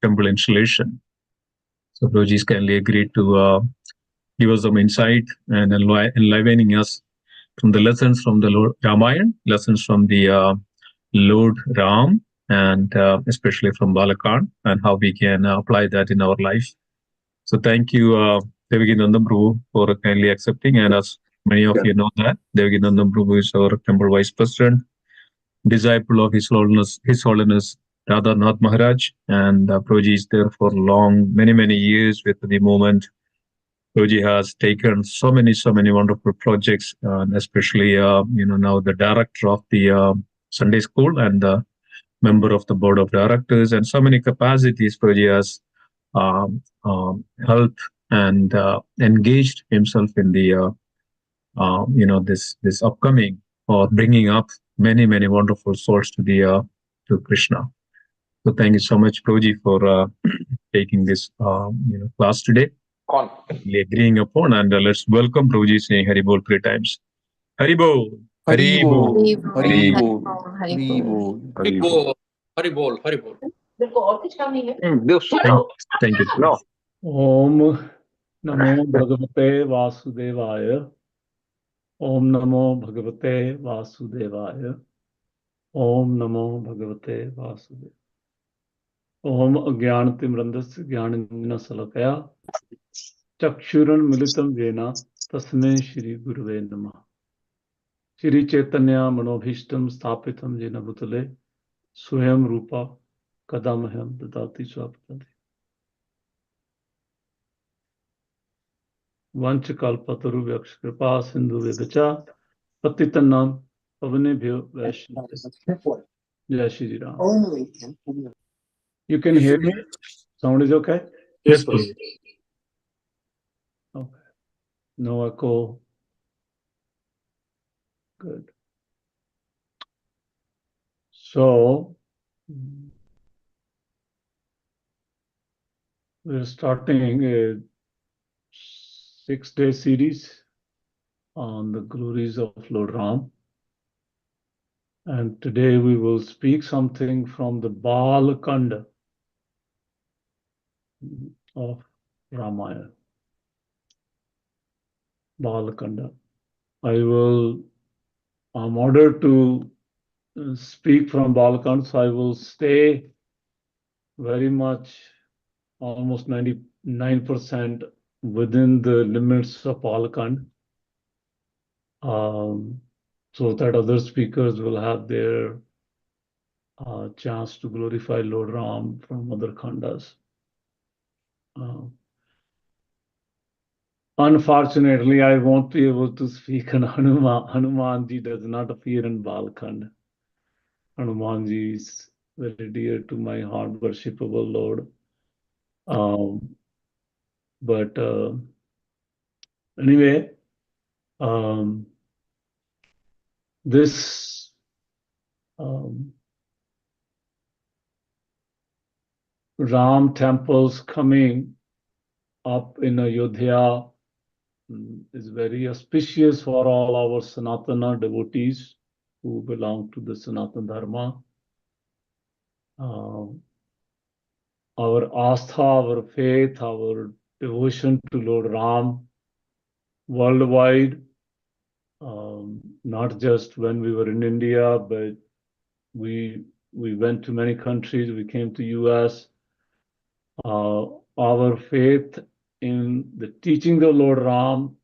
temple installation. So Prabhuji is kindly agreed to give us some insight and enlivening us from the lessons from the Lord Ramayana, lessons from the Lord Ram, and especially from Balakan, and how we can apply that in our life. So thank you, Devakinandan Pr, for kindly accepting. And as many of you know that Devakinandan Pr is our temple vice president, disciple of His Holiness Radha Nath Maharaj, and Prabhuji is there for long, many years with the movement. Prabhuji has taken so many wonderful projects, and especially now the director of the Sunday school and the member of the board of directors, and so many capacities Prabhuji has helped and engaged himself in the this upcoming or bringing up many wonderful souls to the to Krishna. So thank you so much, Prabhuji, for taking this class today. Agreeing upon, and let's welcome Prabhuji saying Hari Bol 3 times. Hari Bol, Hari Bol, Hari Bol, Hari Bol, Hari Bol, Hari Bol, Hari Bol. Thank you. No. Om Namo Bhagavate Vasudevaya. Om Namo Bhagavate Vasudevaya. Om Namo Bhagavate Vasudevaya. Om Agyanatimirandasya Jnananjana Salakaya Chakshuran Militam Jena Tasmai Shri Gurave Namah. Shri Chaitanya Manobhishtam Sthapitam Jena Bhutale Swayam Rupa Kadamaham Dadati Swapatati. Vanchakalpataru Vyakshkripa Sindhu Vedacha Patitanam Pavanebhyo Vaishnava. Jai Shri Ram. You can hear me? Sound is okay? Yes, please. Okay. No echo. Good. So, we're starting a 6-day series on the glories of Lord Ram. And today we will speak something from the Balakanda of Ramayana. Balakanda. I'm ordered to speak from Balakanda, so I will stay very much, almost 99% within the limits of Balakanda, so that other speakers will have their chance to glorify Lord Ram from other khandas. Unfortunately, I won't be able to speak on Hanuman. Hanumanji does not appear in Balakand. Hanumanji is very dear to my heart, worshipable Lord. But anyway, this Ram temples coming up in Ayodhya is very auspicious for all our Sanatana devotees who belong to the Sanatana Dharma. Our astha, our faith, our devotion to Lord Ram worldwide, not just when we were in India, but we went to many countries, we came to US. Our faith in the teaching of Lord Ram,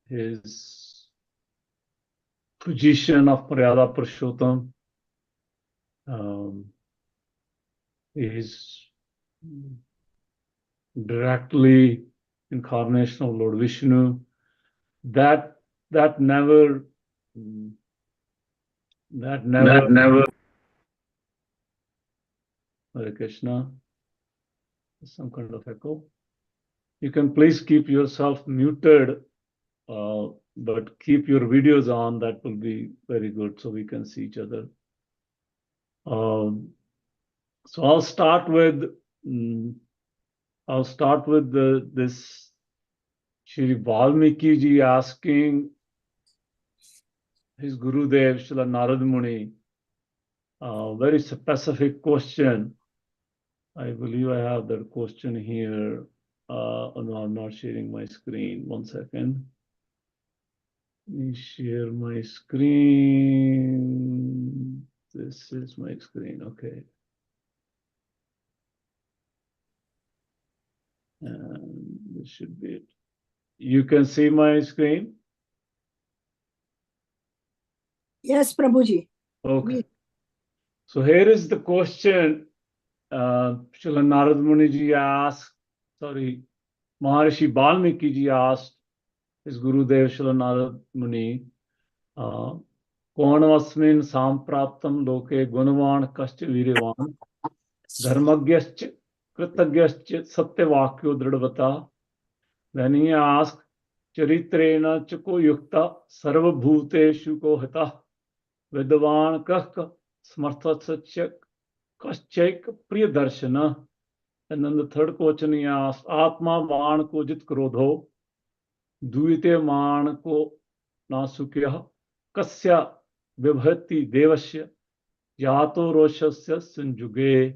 his position of Maryada Purushottam, is directly incarnation of Lord Vishnu. That never. Hare Krishna. Some kind of echo. You can please keep yourself muted, but keep your videos on. That will be very good, so we can see each other. So I'll start with this Shri Valmiki ji asking his Gurudev Srila Narad Muni a very specific question. I believe I have that question here. Oh, no, I'm not sharing my screen. 1 second. Let me share my screen. This is my screen. Okay. And this should be it. You can see my screen? Yes, Prabhuji. Okay. So here is the question. Srila Narad Muni ji asked, Maharishi Valmiki ji asked his Gurudev Srila Narad Muni, Konavasmin sampraptam loke gunavan kascha viryavan dharmagyascha kritagyascha satyavakyo dridvata. Then he asked, Charitrena chako yukta sarvabhuteshu ko hita vidvan kahka smarthasachya kaschek priya darshana. And then the third question he asked, Atma maan ko jit krodho duite maan ko nasukya kasya vibhati devasya yato roshasya sanjuge.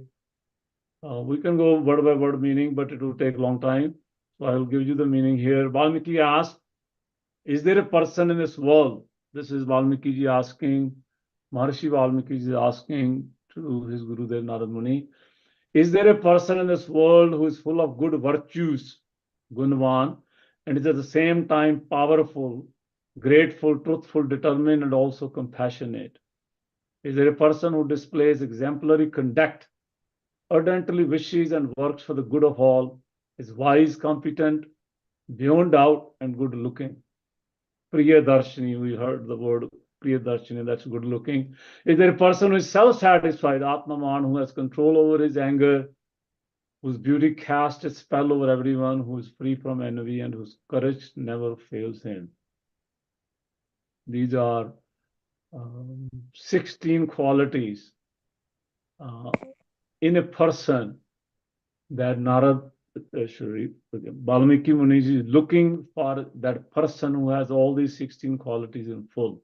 We can go word by word meaning, but it will take a long time. So I will give you the meaning here. Valmiki asked, is there a person in this world? This is Valmiki ji asking, Maharishi Valmiki ji asking to his Gurudev Narad Muni, is there a person in this world who is full of good virtues, Gunvan, and is at the same time powerful, grateful, truthful, determined, and also compassionate? Is there a person who displays exemplary conduct, ardently wishes and works for the good of all, is wise, competent, beyond doubt, and good looking? Priya Darshini, we heard the word Priya Darshini, that's good looking. Is there a person who is self-satisfied, Atmaman, who has control over his anger, whose beauty casts a spell over everyone, who is free from envy, and whose courage never fails him? These are 16 qualities in a person that Narad Valmiki Muniji is looking for, that person who has all these 16 qualities in full.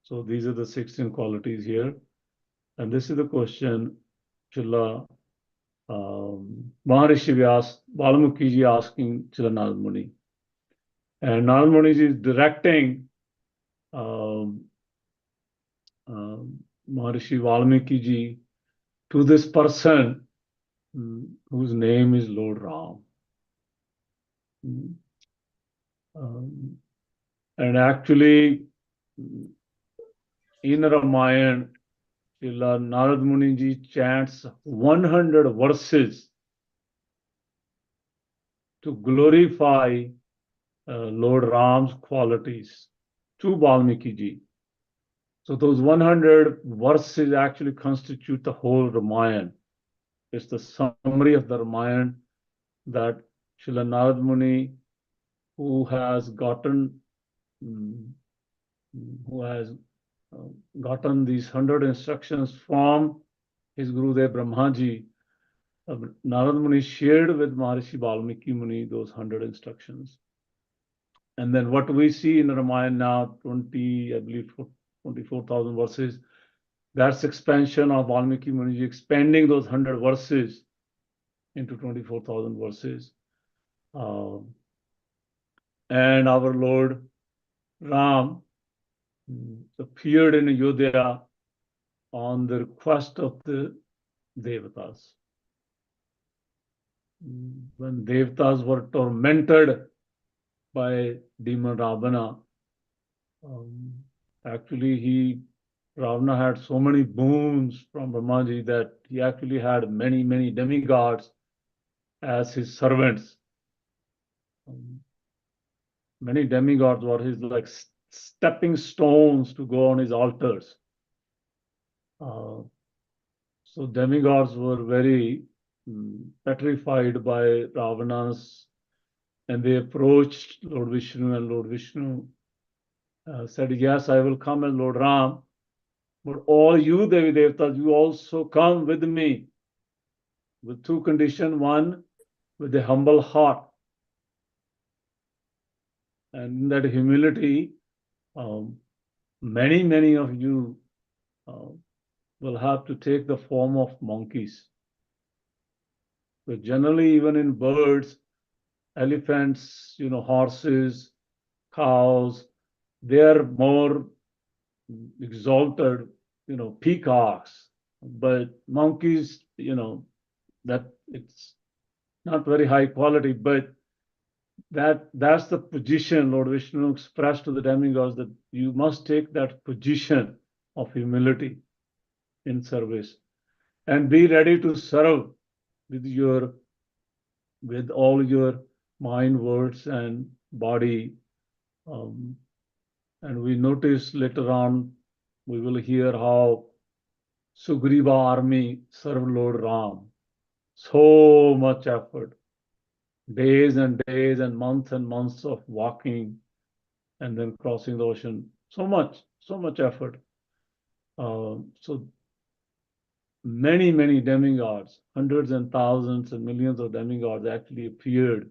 So these are the 16 qualities here. And this is the question Srila Maharishi Vyas, Valmiki ji asking Srila Narad Muni. And Narad Muni ji is directing Maharishi Valmiki ji to this person whose name is Lord Ram. And actually, in Ramayana, Srila Narad Muni ji chants 100 verses to glorify Lord Ram's qualities to Valmiki ji. So those 100 verses actually constitute the whole Ramayana. It's the summary of the Ramayana that Srila Narad Muni, who has gotten these 100 instructions from his Gurudev Brahmaji, Narad Muni shared with Maharishi Valmiki Muni those 100 instructions. And then what we see in Ramayana now, 24,000 verses, that's expansion of Valmiki Muni expanding those 100 verses into 24,000 verses. And our Lord Ram appeared in Ayodhya on the request of the Devatas. When Devatas were tormented by demon Ravana, actually Ravana had so many boons from Brahmaji that he actually had many, many demigods as his servants. Many demigods were his like stepping stones to go on his altars. So demigods were very petrified by Ravana's, and they approached Lord Vishnu, and Lord Vishnu said, yes, I will come as Lord Ram, but all you Devi Devatas, you also come with me with two conditions. One, with a humble heart. And in that humility, many of you will have to take the form of monkeys. But generally, even in birds, elephants, horses, cows, they are more exalted, peacocks. But monkeys, that it's not very high quality, but that's the position Lord Vishnu expressed to the demigods, that you must take that position of humility in service and be ready to serve with all your mind, words, and body. And we notice later on, we will hear how Sugriva army served Lord Ram. So much effort, days and days and months of walking and then crossing the ocean. So much effort. So many demigods, hundreds and thousands and millions of demigods actually appeared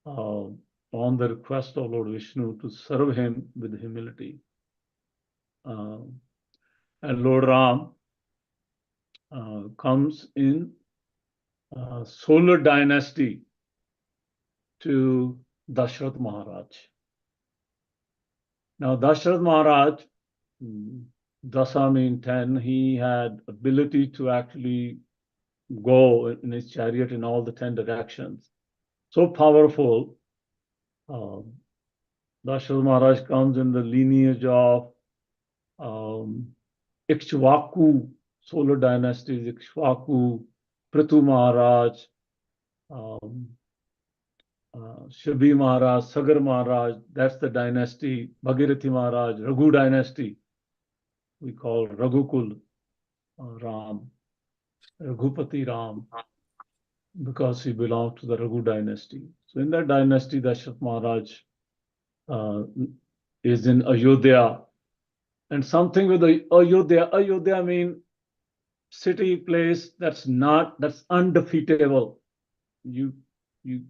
on the request of Lord Vishnu to serve him with humility. And Lord Ram comes in solar dynasty to Dashrath Maharaj. Now, Dashrath Maharaj, Dasa mean 10, he had ability to actually go in his chariot in all the 10 directions. So powerful. Dashrath Maharaj comes in the lineage of Ikshvaku, solar dynasties, Ikshvaku, Prithu Maharaj, Shabhi Maharaj, Sagar Maharaj, that's the dynasty, Bhagirathi Maharaj, Raghu dynasty, we call Raghukul Ram, Raghupati Ram, because he belonged to the Raghu dynasty. So in that dynasty, Dashrath Maharaj is in Ayodhya. And something with Ayodhya means city, place that's undefeatable. You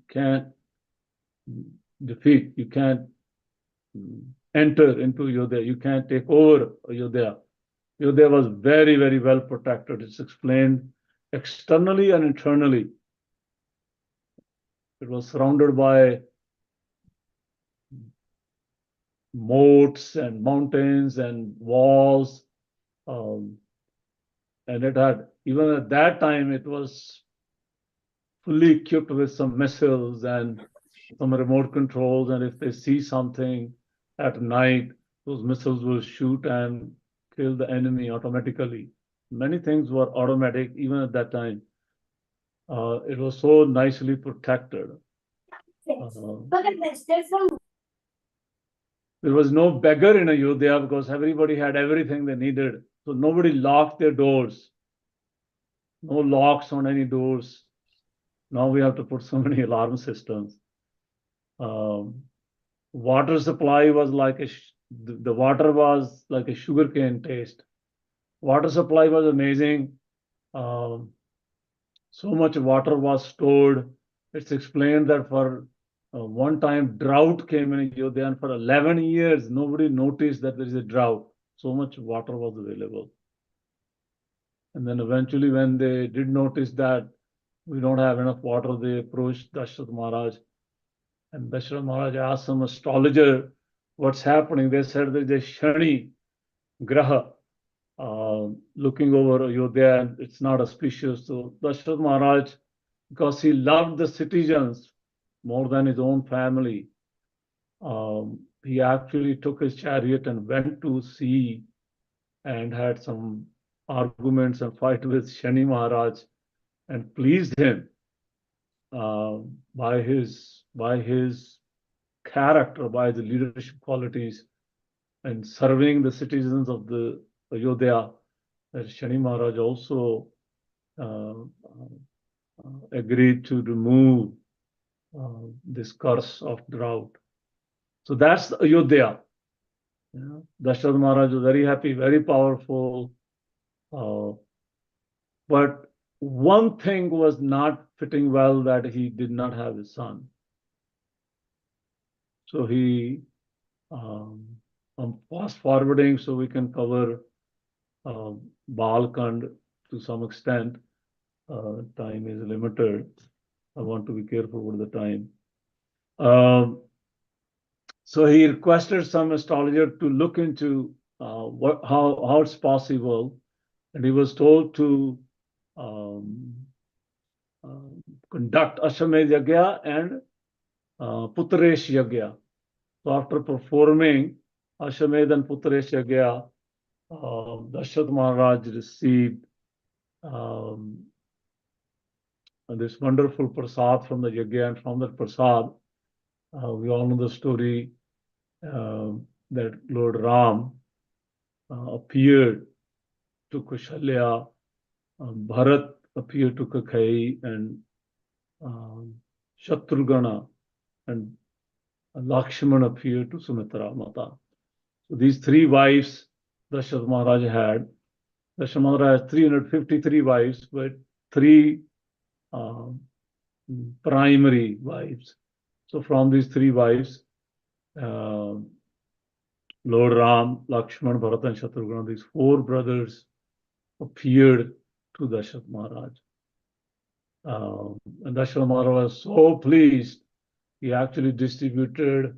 can't defeat, you can't enter into Ayodhya, you can't take over Ayodhya. Ayodhya was very well protected. It's explained externally and internally. It was surrounded by moats and mountains and walls. And it had, even at that time, it was fully equipped with some missiles and some remote controls. And if they see something at night, those missiles will shoot and kill the enemy automatically. Many things were automatic even at that time. It was so nicely protected. There was no beggar in Ayodhya because everybody had everything they needed. So nobody locked their doors. No locks on any doors. Now we have to put so many alarm systems. Water supply was like the water was like a sugarcane taste. Water supply was amazing. So much water was stored. It's explained that for one time drought came in Ayodhya, and for 11 years nobody noticed that there is a drought. So much water was available. And then eventually when they did notice that we don't have enough water, they approached Dashrath Maharaj. And Dashrath Maharaj asked some astrologer what's happening. They said there's a Shani Graha looking over Ayodhya, and it's not auspicious. So Dashrath Maharaj, because he loved the citizens more than his own family, he actually took his chariot and went to sea and had some arguments and fight with Shani Maharaj and pleased him by his character, by the leadership qualities and serving the citizens of the Ayodhya. That Shani Maharaj also agreed to remove this curse of drought. So that's Ayodhya. Dashrath Maharaj was very happy, very powerful. But one thing was not fitting well, that he did not have a son. So he, I'm fast forwarding so we can cover Balkand to some extent. Time is limited. I want to be careful with the time. So he requested some astrologer to look into how it's possible, and he was told to conduct Ashwamedh Yagya and Putresh Yagya. So after performing Ashwamedh and Putresh Yagya, Dashrath Maharaj received this wonderful prasad from the Yagya, and from that prasad, we all know the story that Lord Ram appeared to Kushalya, Bharat appeared to Kakai, and Shatrughna and Lakshman appeared to Sumitra Mata. So these three wives Dashrath Maharaj had. Dashrath Maharaj has 353 wives, but three primary wives. So from these three wives, Lord Ram, Lakshman, Bharat, and Shatrughna, these four brothers appeared to Dashrath Maharaj. And Dashrath Maharaj was so pleased, he actually distributed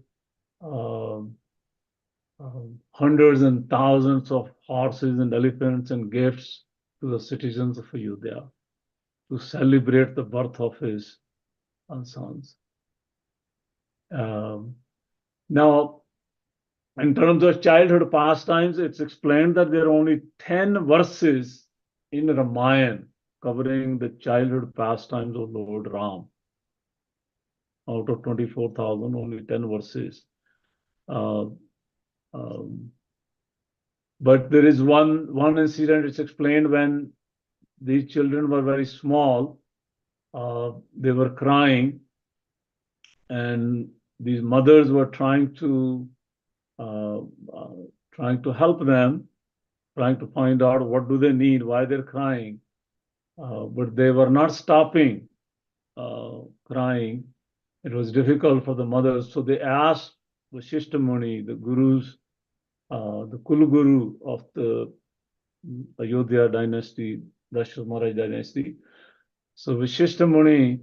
hundreds and thousands of horses and elephants and gifts to the citizens of Ayodhya to celebrate the birth of his sons. Now, in terms of childhood pastimes, it's explained that there are only 10 verses in Ramayana covering the childhood pastimes of Lord Ram. Out of 24,000, only 10 verses. But there is one incident it's explained when these children were very small. They were crying, and these mothers were trying to help them, trying to find out what do they need, why they're crying, but they were not stopping crying. It was difficult for the mothers, so they asked Vashishta Muni, the gurus, the Kul Guru of the Ayodhya dynasty, Dashrath Maharaj dynasty. So Vashishta Muni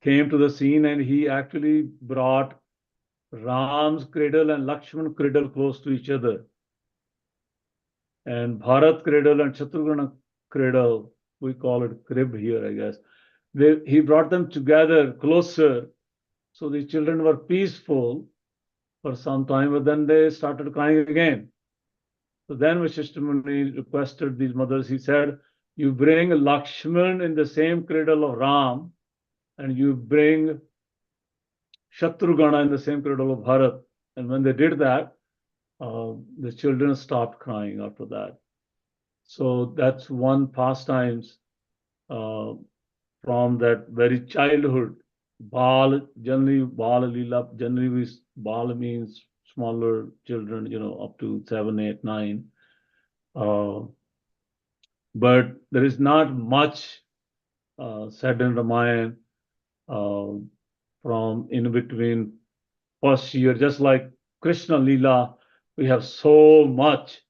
came to the scene, and he actually brought Ram's cradle and Lakshman cradle close to each other. And Bharat cradle and Shatrughna cradle, we call it crib here, I guess. He brought them together closer, so the children were peaceful for some time, but then they started crying again. So then Vashishta Muni requested these mothers, he said, you bring Lakshman in the same cradle of Ram, and you bring Shatrughna in the same cradle of Bharat. And when they did that, the children stopped crying after that. So that's one pastimes from that very childhood. Generally Bal Lila, generally Bal means smaller children, up to 7, 8, 9. But there is not much said in Ramayana from in between first year, just like Krishna Lila, we have so much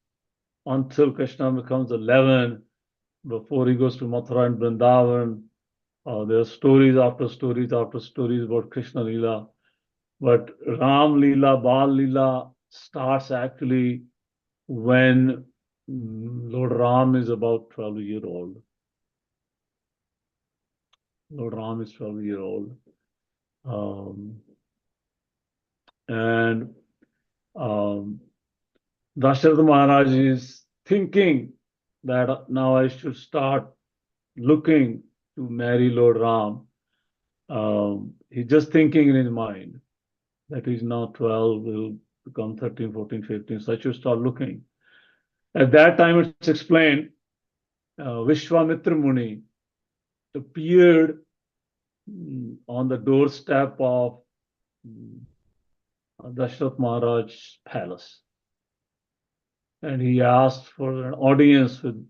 until Krishna becomes 11, before he goes to Mathura and Vrindavan. There are stories after stories after stories about Krishna Lila. But Ram Lila, Bal Lila starts actually when Lord Ram is about 12 years old. Lord Ram is 12 years old. Dashrath Maharaj is thinking that now I should start looking to marry Lord Ram. He's just thinking in his mind that he's now 12, will become 13, 14, 15, so I should start looking. At that time, it's explained, Vishwamitra Muni appeared on the doorstep of Dashrath Maharaj's palace. And he asked for an audience with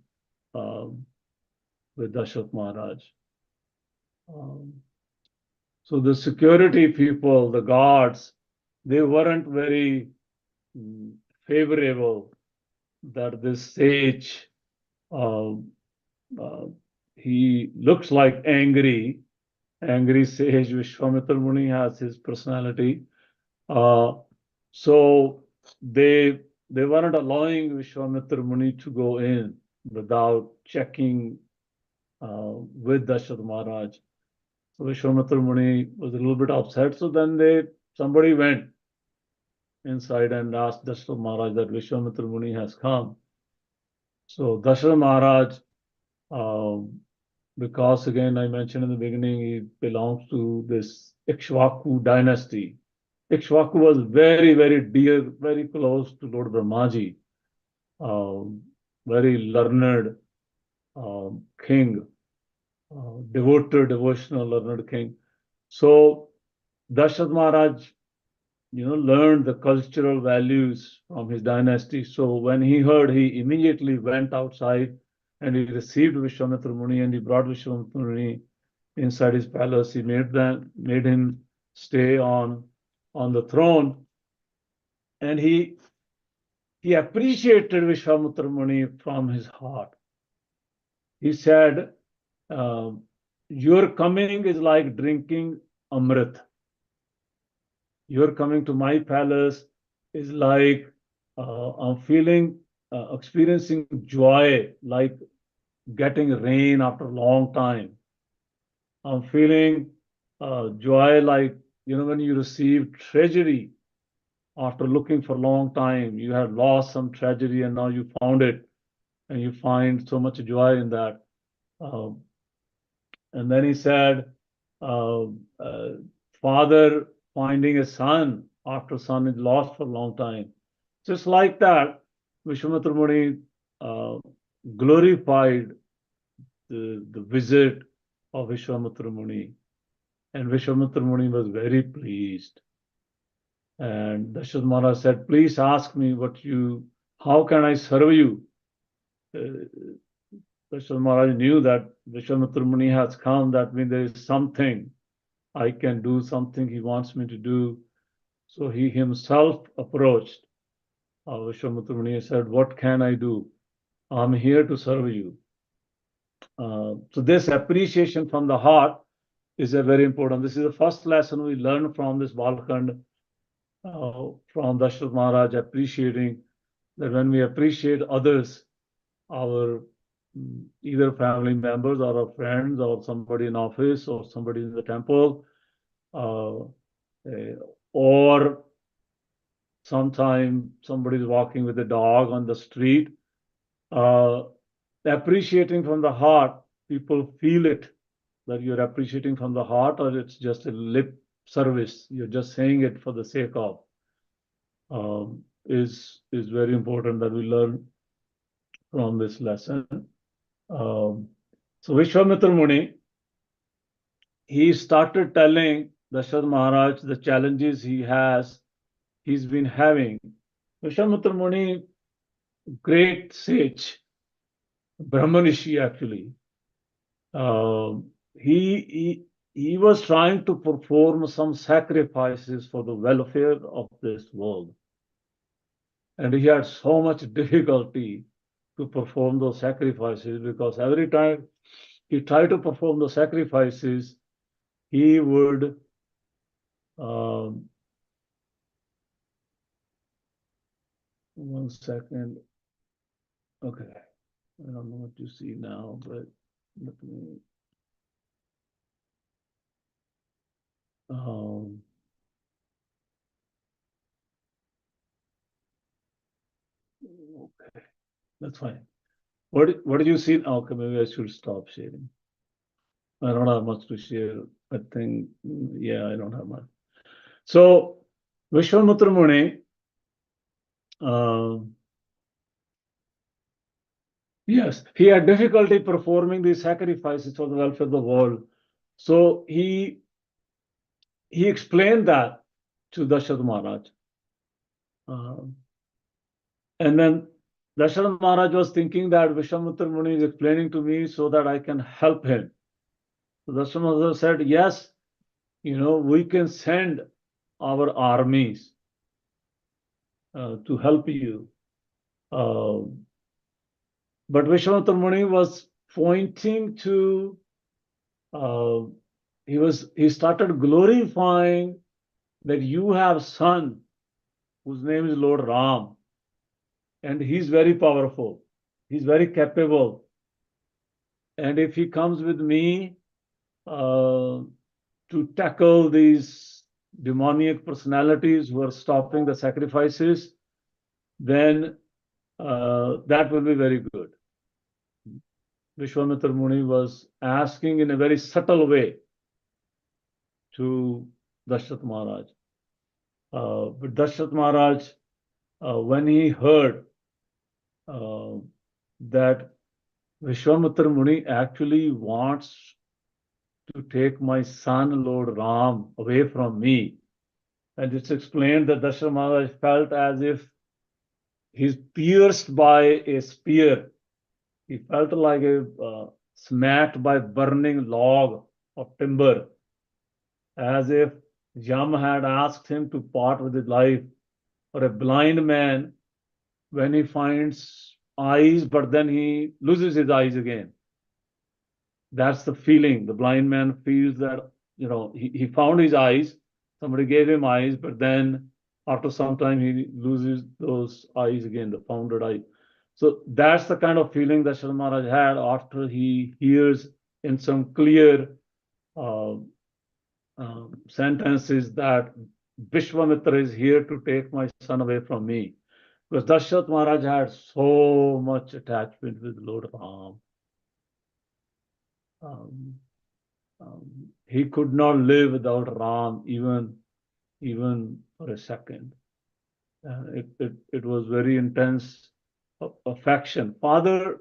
Dashrath Maharaj. So the security people, the guards, they weren't very favorable that this sage, he looks like angry sage. Vishwamitra Muni has his personality. So they weren't allowing Vishwamitra Muni to go in without checking with Dasharatha Maharaj. So Vishwamitra Muni was a little bit upset. So then somebody went inside and asked Dasharatha Maharaj that Vishwamitra Muni has come. So Dasharatha Maharaj, because again I mentioned in the beginning, he belongs to this Ikshvaku dynasty. Ikshvaku was very, very dear, very close to Lord Brahmaji, very learned king, devoted, devotional, learned king. So Dasharatha Maharaj, learned the cultural values from his dynasty. So when he heard, he immediately went outside and he received Vishwamitra Muni and he brought Vishwamitra Muni inside his palace. He made him stay on the throne, and he appreciated Vishwamitra Muni from his heart. He said, your coming is like drinking Amrit. Your coming to my palace is like I'm feeling, experiencing joy, like getting rain after a long time. I'm feeling joy like, when you receive treasury after looking for a long time. You had lost some treasury and now you found it, and you find so much joy in that. And then he said, father finding a son after son is lost for a long time. Just like that, Vishwamitra Muni glorified the visit of Vishwamitra Muni, and Vishwamitra Muni was very pleased. And Dasharatha Maharaj said, please ask me how can I serve you? Dasharatha Maharaj knew that Vishwamitra Muni has come, that means there is something I can do, something he wants me to do. So he himself approached Vishwamitra Muni and said, what can I do? I'm here to serve you. So this appreciation from the heart is a very important. This is the first lesson we learned from this Balkhand, from Dasharatha Maharaj, appreciating that when we appreciate others, our either family members or our friends or somebody in office or somebody in the temple, or sometime somebody is walking with a dog on the street, appreciating from the heart, people feel it, that you're appreciating from the heart, or it's just a lip service, you're just saying it for the sake of, is very important that we learn from this lesson. So Vishwamitra Muni, he started telling Dasharatha Maharaj the challenges he's been having. Vishwamitra Muni, great sage, Brahmanishi actually. He was trying to perform some sacrifices for the welfare of this world. And he had so much difficulty to perform those sacrifices, because every time he tried to perform the sacrifices, he would one second. Okay. I don't know what you see now, but let me. Okay, that's fine. What did you see? Okay, maybe I should stop sharing. I don't have much to share. I think, yeah, I don't have much. So Vishwamitra Muni, yes, he had difficulty performing these sacrifices for the welfare of the world. So he explained that to Dasharatha Maharaj. And then Dasharatha Maharaj was thinking that Vishwamitra Muni is explaining to me so that I can help him. So Dasharatha Maharaj said, yes, we can send our armies to help you. But Vishwamitra Muni was pointing to, he started glorifying that you have son whose name is Lord Ram, and he's very powerful, he's very capable, and if he comes with me to tackle these demoniac personalities who are stopping the sacrifices, then that will be very good. Vishwamitra Muni was asking in a very subtle way to Dashrath Maharaj. But Dashrath Maharaj, when he heard that Vishwamitra Muni actually wants to take my son, Lord Ram, away from me, and it's explained that Dashrath Maharaj felt as if he's pierced by a spear. He felt like a smacked by burning log of timber, as if Yam had asked him to part with his life, or a blind man when he finds eyes, but then he loses his eyes again. That's the feeling. The blind man feels that, he found his eyes, somebody gave him eyes, but then after some time he loses those eyes again, the founded eye. So that's the kind of feeling that Dashrath Maharaj had after he hears in some clear sentences that Vishwamitra is here to take my son away from me. Because Dashrath Maharaj had so much attachment with Lord Ram. He could not live without Ram even for a second. It was very intense affection. All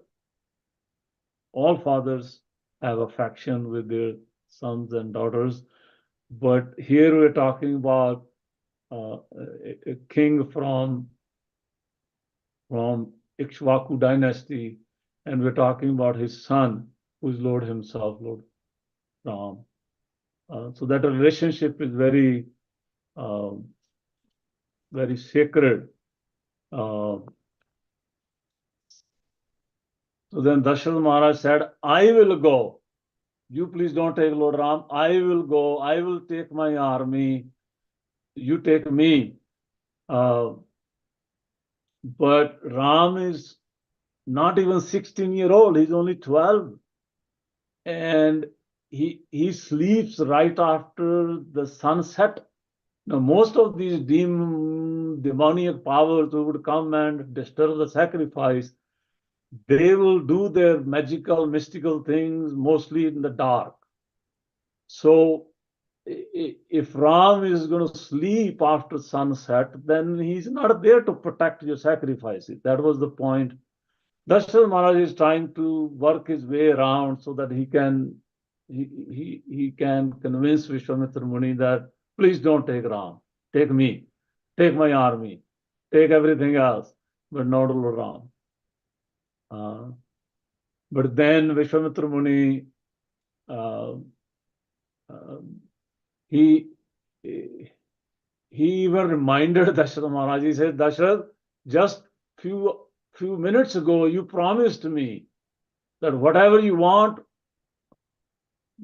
fathers have affection with their sons and daughters, but here we're talking about a king from Ikshvaku dynasty, and we're talking about his son, who is Lord himself, Lord Ram. So that relationship is very, very sacred. So then Dashrath Maharaj said, I will go. You please don't take Lord Ram. I will go. I will take my army. You take me. But Ram is not even 16-year-old. He's only 12. And he sleeps right after the sunset. Now, most of these demoniac powers who would come and disturb the sacrifice, they will do their magical, mystical things mostly in the dark. So if Ram is going to sleep after sunset, then he's not there to protect your sacrifices. That was the point. Dashrath Maharaj is trying to work his way around so that he can convince Vishwamitra Muni that please don't take Ram, take me, take my army, take everything else, but not Lord Ram. But then Vishwamitra Muni, he even reminded Dashrath Maharaj. He said, Dashrath, just few minutes ago, you promised me that whatever you want,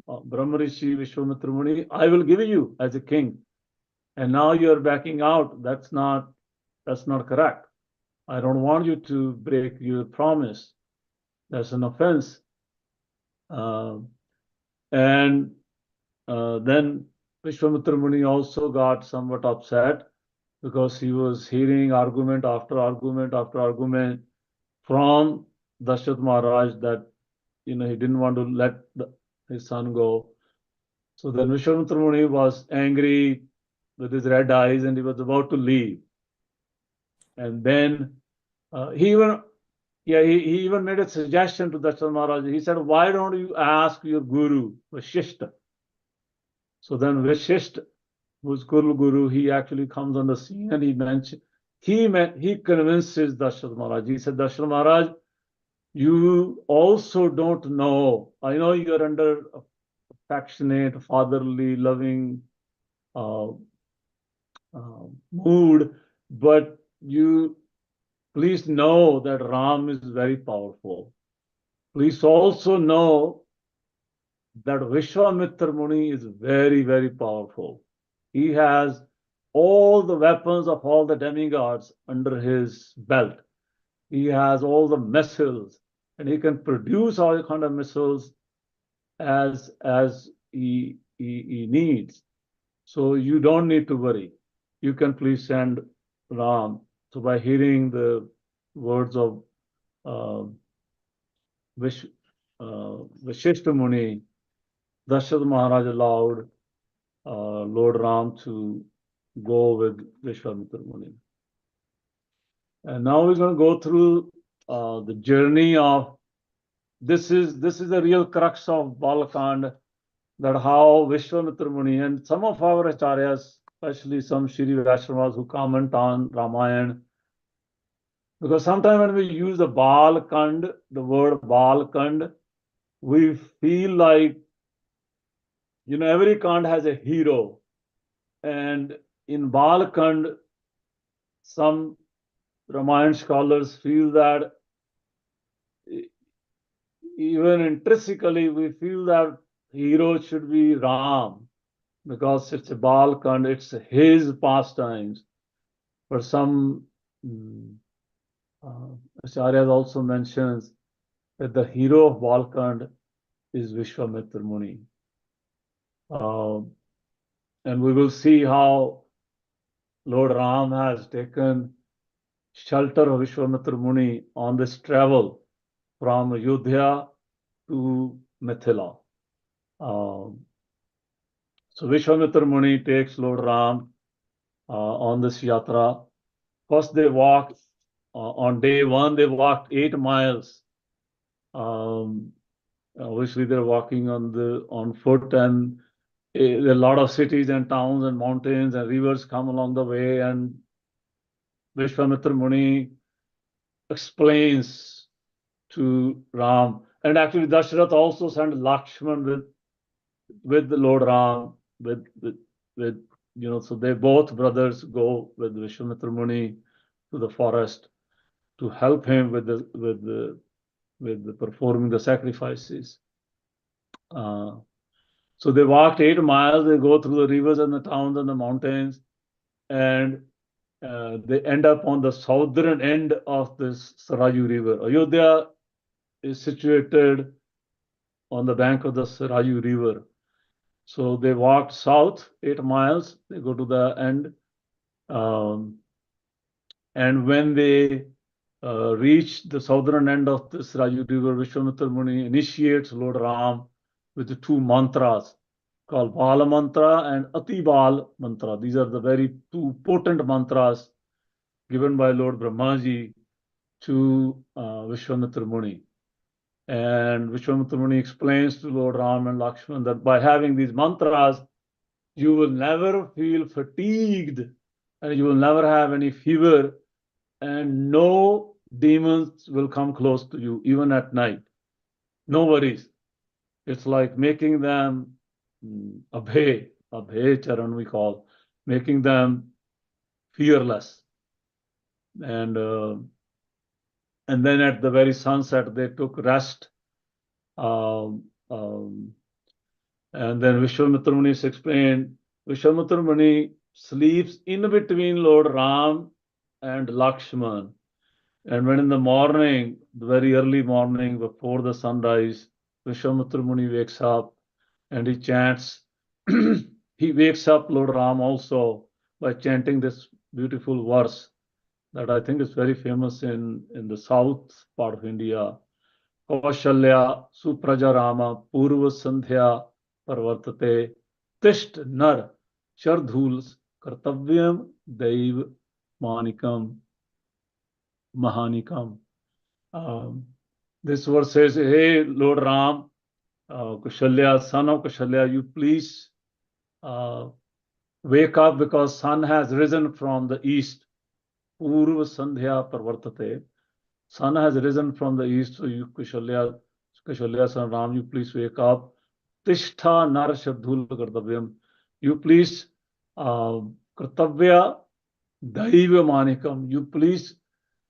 Brahmarishi Vishwamitra Muni, I will give you as a king. And now you're backing out. That's not correct. I don't want you to break your promise. That's an offense. Then Vishwamitra Muni also got somewhat upset because he was hearing argument after argument after argument from Dashrath Maharaj that he didn't want to let his son go. So then Vishwamitra Muni was angry with his red eyes and he was about to leave. And then he even made a suggestion to Dashrath Maharaj. He said, why don't you ask your guru, Vashishta? So then Vashishta, who's Guru, he actually comes on the scene and he convinces Dashrath Maharaj. He said, Dashrath Maharaj, you also don't know. I know you're under affectionate, fatherly, loving mood, but you please know that Ram is very powerful. Please also know that Vishwamitra Muni is very, very powerful. He has all the weapons of all the demigods under his belt. He has all the missiles, and he can produce all kind of missiles as he needs. So you don't need to worry. You can please send Ram. So by hearing the words of Vashishta Muni, Dasharatha Maharaj allowed Lord Ram to go with Vishwamitra Muni. And now we're going to go through the journey of this is the real crux of Balakand, that how Vishwamitra Muni and some of our acharyas, especially some Shri Vaishnavas who comment on Ramayana, because sometimes when we use the Balakand, the word Balakand, we feel like, every Kand has a hero. And in Balakand, some Ramayana scholars feel that even intrinsically we feel that hero should be Ram, because it's a Balakand, it's his pastimes. But some Acharyas also mentions that the hero of Balakand is Vishwamitra Muni. And we will see how Lord Ram has taken shelter of Vishwamitra Muni on this travel from Ayodhya to Mithila. So Vishwamitra Muni takes Lord Ram on this yatra. First they walked, on day one they walked 8 miles. Obviously they're walking on foot, and there are a lot of cities and towns and mountains and rivers come along the way, and Vishwamitra Muni explains to Ram, and actually Dasharath also sent Lakshman with the Lord Ram, so they both brothers go with Vishwamitra Muni to the forest to help him with the performing the sacrifices. So they walked 8 miles. They go through the rivers and the towns and the mountains, and they end up on the southern end of this Sarayu River. Ayodhya is situated on the bank of the Sarayu River. So they walked south 8 miles. They go to the end. And when they reach the southern end of the Sarayu River, Vishwamitra Muni initiates Lord Ram with the 2 mantras called Bala Mantra and Ati Bal Mantra. These are the very 2 potent mantras given by Lord Brahmaji to Vishwamitra Muni. And Vishwamitra Muni explains to Lord Ram and Lakshman that by having these mantras, you will never feel fatigued, and you will never have any fever, and no demons will come close to you, even at night. No worries. It's like making them abhay charan we call, making them fearless. And then at the very sunset, they took rest. And then Vishwamitra Muni explained, Vishwamitra Muni sleeps in between Lord Ram and Lakshman. And when in the morning, the very early morning before the sunrise, Vishwamitra Muni wakes up and he chants. He wakes up Lord Ram also by chanting this beautiful verse that I think is very famous in the south part of India. Kaushalya Supraja Rama Purva Sandhya Parvartate Tisht Nar Shardhuls Kartavyam Daiv Manikam Mahanikam. This verse says, hey, Lord Ram, Kaushalya, son of Kaushalya, you please wake up, because sun has risen from the east. Purva Sandhya Parvartate. Sun has risen from the east, so you, Kaushalya, son Ram, you please wake up. Tishtha Nar Shardhul Kartavyam. You please, Kartavya Daiva Manikam. You please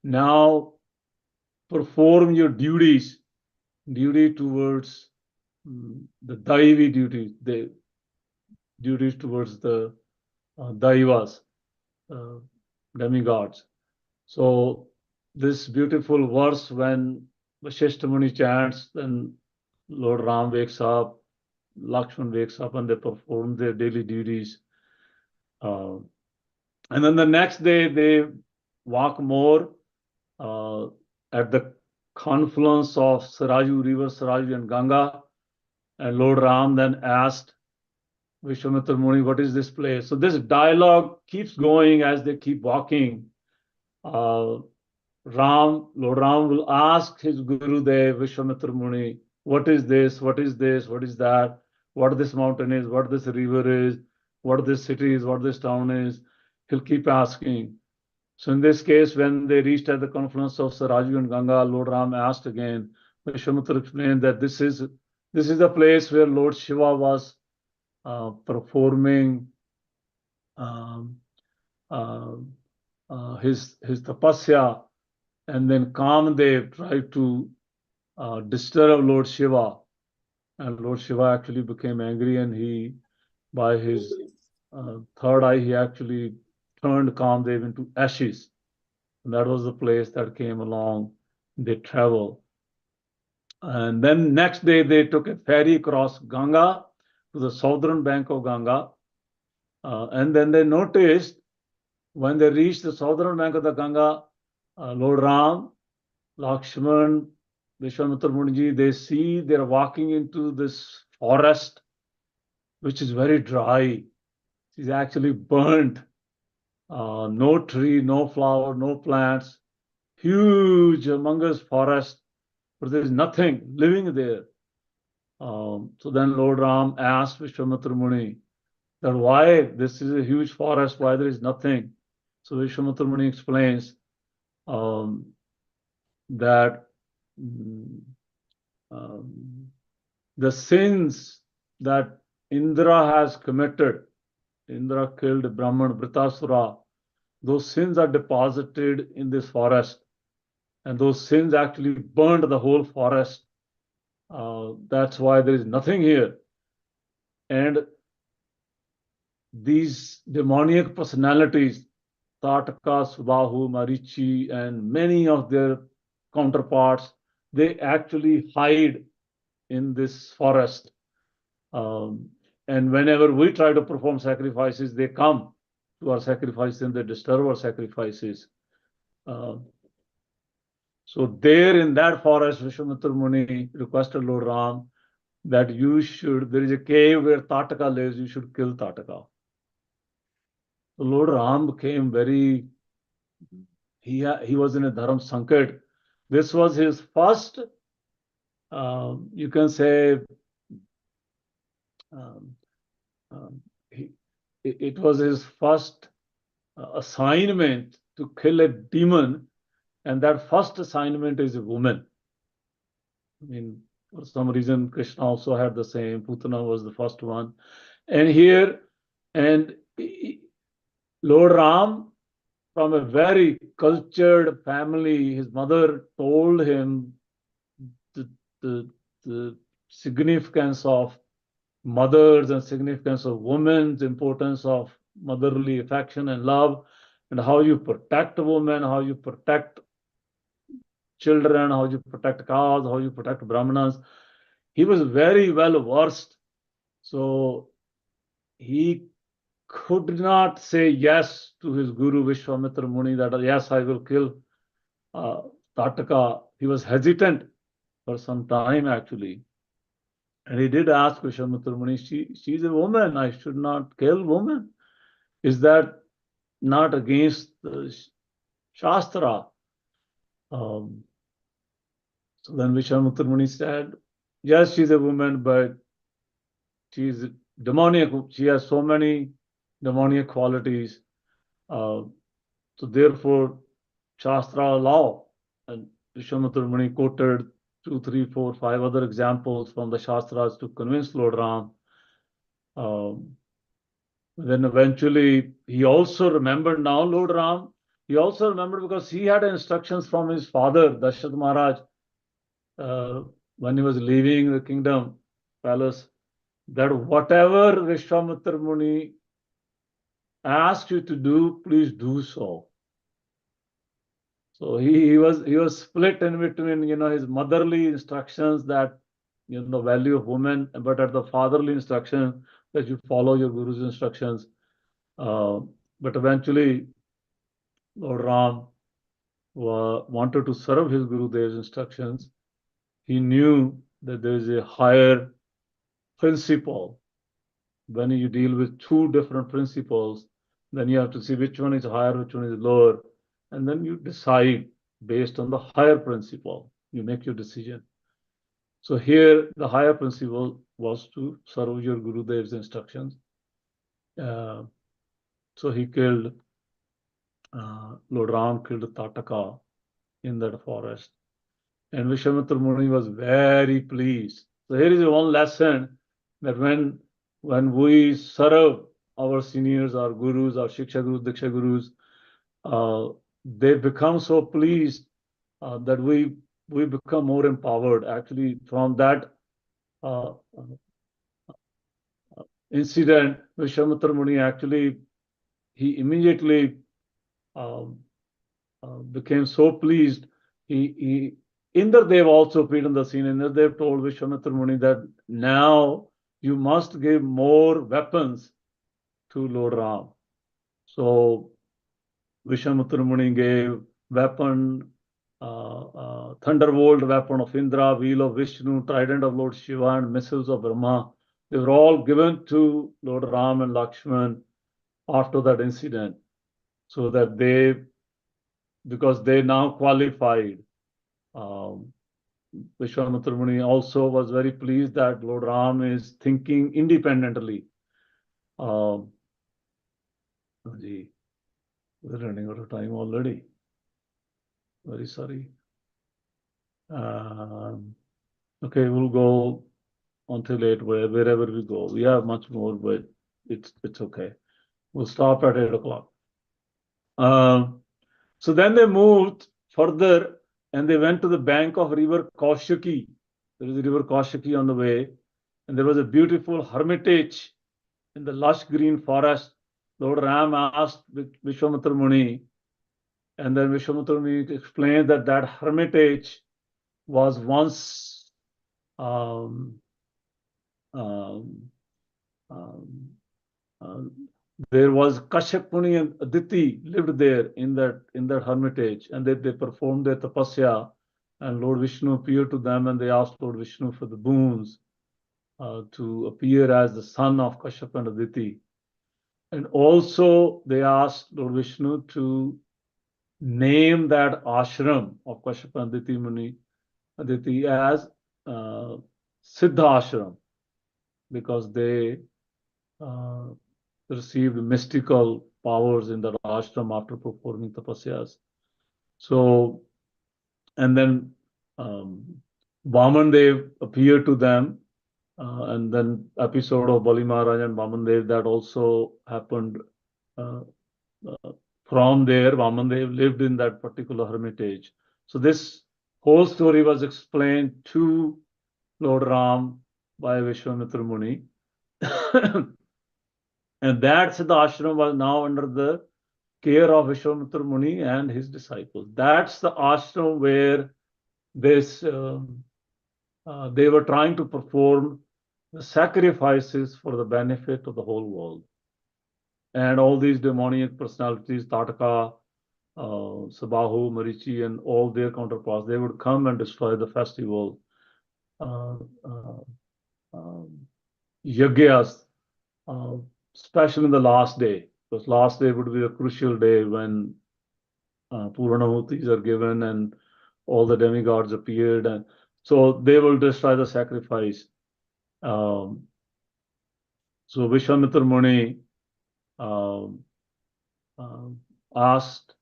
now perform your duty towards the Daivi duty, the duties towards the Daivas, demigods. So this beautiful verse, when Vashishta Muni chants, then Lord Ram wakes up, Lakshman wakes up, and they perform their daily duties. And then the next day they walk more at the confluence of Saraju River, Saraju and Ganga. And Lord Ram then asked Vishwamitra Muni, what is this place? So this dialogue keeps going as they keep walking. Lord Ram will ask his Gurudev, Vishwamitra Muni, what is this? What is this? What is that? What this mountain is? What this river is? What this city is? What this town is? He'll keep asking. So in this case, when they reached at the confluence of Saraju and Ganga, Lord Ram asked again. Vishwamitra explained that this is the place where Lord Shiva was performing his tapasya, and then Kamdev tried to disturb Lord Shiva, and Lord Shiva actually became angry, and he, by his third eye, he actually turned Kamdev into ashes. And that was the place that came along. They travel. And then next day they took a ferry across Ganga to the southern bank of Ganga. And then they noticed when they reached the southern bank of the Ganga, Lord Ram, Lakshman, Vishwamitra Muniji, they see they're walking into this forest, which is very dry. It's actually burnt. No tree, no flower, no plants. Huge, humongous forest, but there is nothing living there. So then Lord Ram asked Vishwamitra Muni that why this is a huge forest, why there is nothing. So Vishwamitra Muni explains that the sins that Indra has committed, Indra killed Brahman, Vritasura, those sins are deposited in this forest, and those sins actually burned the whole forest. That's why there is nothing here. And these demoniac personalities, Tataka, Subahu, Marichi, and many of their counterparts, they actually hide in this forest. And whenever we try to perform sacrifices, they come to our sacrifices and they disturb our sacrifices. So there in that forest, Vishwamitra Muni requested Lord Ram that there is a cave where Tataka lives, you should kill Tataka. So Lord Ram became he was in a Dharam Sankat. This was his first, you can say, it was his first assignment to kill a demon, and that first assignment is a woman. I mean, for some reason, Krishna also had the same. Putana was the first one. And Lord Ram, from a very cultured family, his mother told him the significance of mothers and significance of women, the importance of motherly affection and love, and how you protect a woman, how you protect children, how you protect cows, how you protect brahmanas. He was very well versed. So he could not say yes to his guru Vishwamitra Muni that yes, I will kill Tataka. He was hesitant for some time actually. And he did ask Vishwamitra Muni, she's a woman, I should not kill woman. Is that not against the Shastra? So then Vishwamitra Muni said, yes, she's a woman, but she's demoniac. She has so many demoniac qualities. So therefore, Shastra allow. And Vishwamitra Muni quoted 2, 3, 4, 5 other examples from the Shastras to convince Lord Ram. Then eventually, he also remembered now, Lord Ram, he also remembered because he had instructions from his father, Dasharatha Maharaj, when he was leaving the kingdom palace, that whatever Vishwamitra Muni asked you to do, please do so. So he was split in between, his motherly instructions that, the value of women, but at the fatherly instruction that you follow your Guru's instructions. But eventually, Lord Ram wanted to serve his Gurudev's instructions. He knew that there is a higher principle. When you deal with two different principles, then you have to see which one is higher, which one is lower, and then you decide based on the higher principle. You make your decision. So here, the higher principle was to serve your Gurudev's instructions. So he killed, Lord Ram killed Tataka in that forest. And Vishwamitra Muni was very pleased. So here is one lesson that when we serve our seniors, our gurus, our Shiksha Gurus, Diksha Gurus, they become so pleased that we become more empowered. Actually, from that incident, Vishwamitra Muni actually, he immediately became so pleased. Indradev also appeared on the scene. Indradev told Vishwamitra Muni that now you must give more weapons to Lord Ram. So Vishwamitra Muni gave weapon, thunderbolt weapon of Indra, wheel of Vishnu, trident of Lord Shiva, and missiles of Brahma. They were all given to Lord Ram and Lakshman after that incident, so that because they now qualified. Vishwamitra Muni also was very pleased that Lord Ram is thinking independently. We're running out of time already. Very sorry. Okay, we'll go until 8, wherever we go. We have much more, but it's okay. We'll stop at 8 o'clock. So then they moved further and they went to the bank of river Kaushiki. There is a river Kaushiki on the way, and there was a beautiful hermitage in the lush green forest. Lord Ram asked Vishwamitra Muni, and then Vishwamitra Muni explained that hermitage was once there was Kashyap Muni and Aditi lived there in that hermitage, and they performed their tapasya, and Lord Vishnu appeared to them, and they asked Lord Vishnu for the boons to appear as the son of Kashyap and Aditi. And also they asked Lord Vishnu to name that ashram of Kashyap and Aditi as Siddha Ashram, because they received mystical powers in the ashram after performing tapasyas. So, and then Vamandev appeared to them, and then episode of Bali Maharaj and Vamandev, that also happened. From there, Vamandev lived in that particular hermitage. So this whole story was explained to Lord Ram by Vishwamitra Muni. And that Siddha Ashram was now under the care of Vishwamitra Muni and his disciples. That's the ashram where this they were trying to perform the sacrifices for the benefit of the whole world. And all these demoniac personalities, Tataka, Sabahu, Marichi, and all their counterparts, they would come and destroy the festival. Yagyas, especially in the last day, because last day would be a crucial day when Puranahutis are given and all the demigods appeared, and so they will destroy the sacrifice. So Vishwamitra Muni asked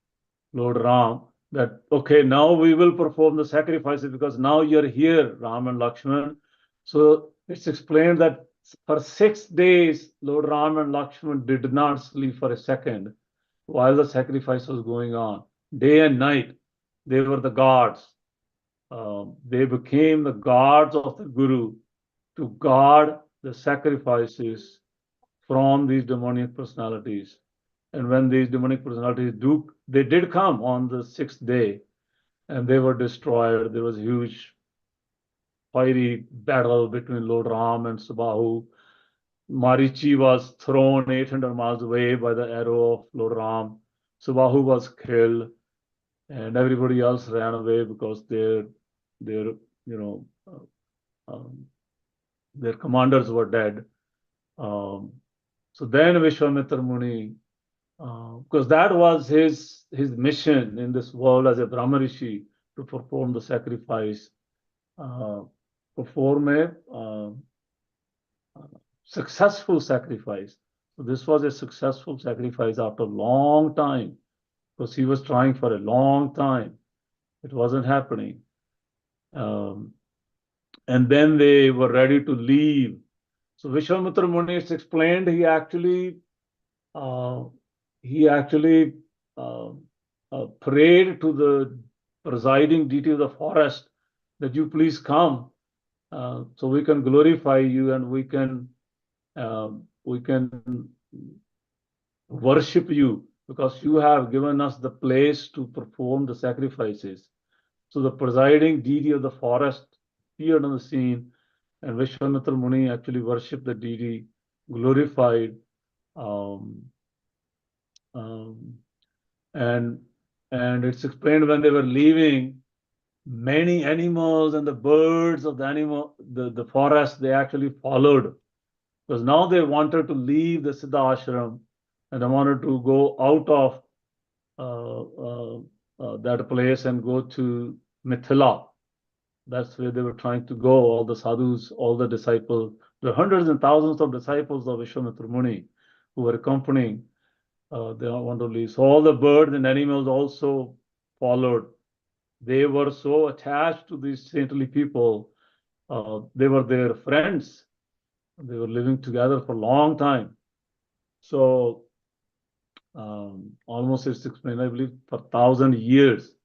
Lord Ram that, okay, now we will perform the sacrifices because now you're here, Ram and Lakshman. So it's explained that for 6 days, Lord Ram and Lakshman did not sleep for a second. while the sacrifice was going on. Day and night, they were the guards. They became the guards of the Guru to guard the sacrifices from these demonic personalities. And when these demonic personalities they did come on the 6th day, and they were destroyed. There was a huge fiery battle between Lord Ram and Subahu. Marichi was thrown 800 miles away by the arrow of Lord Ram. Subahu was killed, and everybody else ran away because their commanders were dead. So then Vishwamitra Muni, because that was his mission in this world as a Brahma Rishi, to perform the sacrifice, perform a successful sacrifice. So this was a successful sacrifice after a long time, because he was trying for a long time. It wasn't happening. And then they were ready to leave. So Vishwamitra Muni, it's explained, he actually prayed to the presiding deity of the forest that you please come, so we can glorify you and we can worship you, because you have given us the place to perform the sacrifices. So the presiding deity of the forest appeared on the scene, and Vishwamitra Muni actually worshipped the deity, glorified, and it's explained when they were leaving, many animals and the birds of the forest, they actually followed, because now they wanted to leave the Siddha ashram and they wanted to go out of that place and go to Mithila. That's where they were trying to go, all the sadhus, all the disciples. There are hundreds and thousands of disciples of Vishwamitra Muni who were accompanying. They want to leave. So all the birds and animals also followed. They were so attached to these saintly people. They were their friends. They were living together for a long time. So almost it's explained, I believe, for 1,000 years,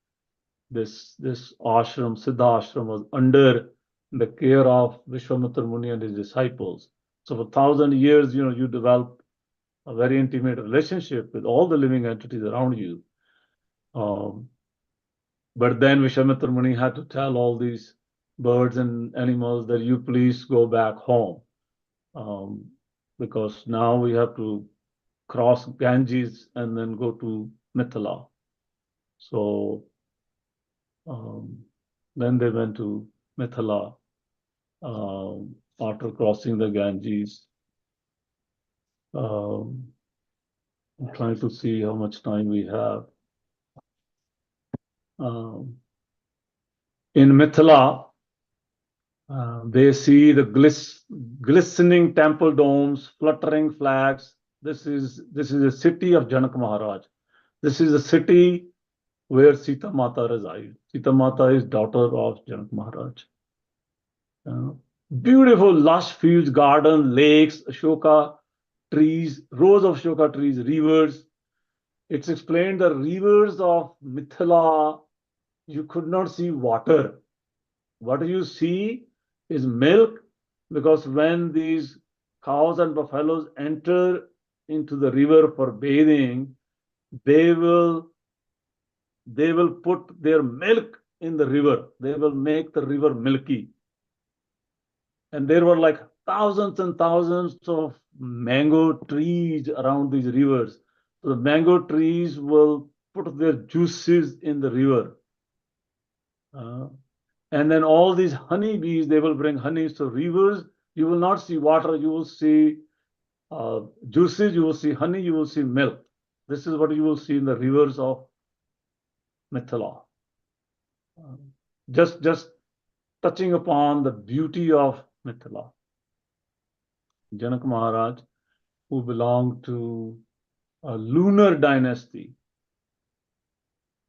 this ashram, Siddha ashram, was under the care of Vishwamitra Muni and his disciples. So for 1,000 years, you develop a very intimate relationship with all the living entities around you. But then Vishwamitra Muni had to tell all these birds and animals that you please go back home, because now we have to cross Ganges and then go to Mithila. So then they went to Mithila after crossing the Ganges. I'm trying to see how much time we have. In Mithila, they see the glistening temple domes, fluttering flags. This is a city of Janak Maharaj. This is a city where Sita Mata resides. Sita Mata is daughter of Janak Maharaj. Beautiful lush fields, garden, lakes, Ashoka trees, rows of Ashoka trees, rivers. It's explained the rivers of Mithila, you could not see water. What you see is milk, because when these cows and buffaloes enter into the river for bathing, they will put their milk in the river. They will make the river milky. And there were like thousands and thousands of mango trees around these rivers. So the mango trees will put their juices in the river. And then all these honeybees, they will bring honey. So rivers, you will not see water, you will see juices, you will see honey, you will see milk. This is what you will see in the rivers of Mithila. Just touching upon the beauty of Mithila. Janak Maharaj, who belonged to a lunar dynasty.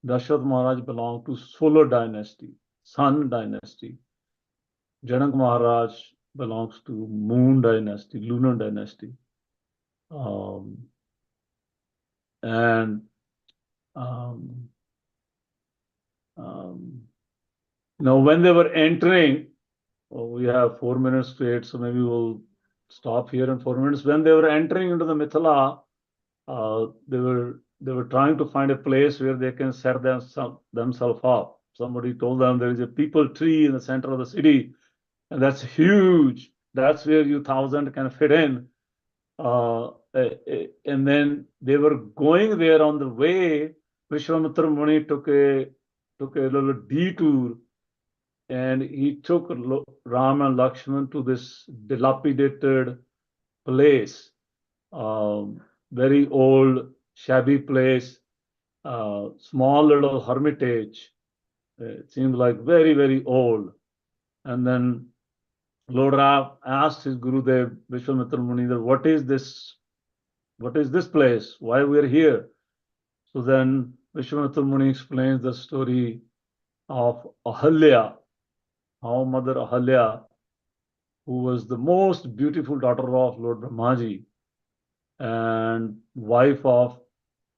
Dashrath Maharaj belonged to solar dynasty, sun dynasty. Janak Maharaj belongs to moon dynasty, lunar dynasty. And now when they were entering, we have 4 minutes straight, so maybe we'll stop here in 4 minutes. When they were entering into the Mithila, they were trying to find a place where they can set themselves up. Somebody told them there is a people tree in the center of the city, and that's huge. That's where you 1,000 can fit in. And then they were going there. On the way, Vishwamitra Muni took a little detour, and he took Ram and Lakshman to this dilapidated place, very old, shabby place, small little hermitage. It seemed like very, very old. And then Lord Ram asked his Gurudev, Vishwamitra Muni, what is this place? Why we are here? So then Vishwamitra Muni explains the story of Ahalya, how Mother Ahalya, who was the most beautiful daughter of Lord Brahmaji and wife of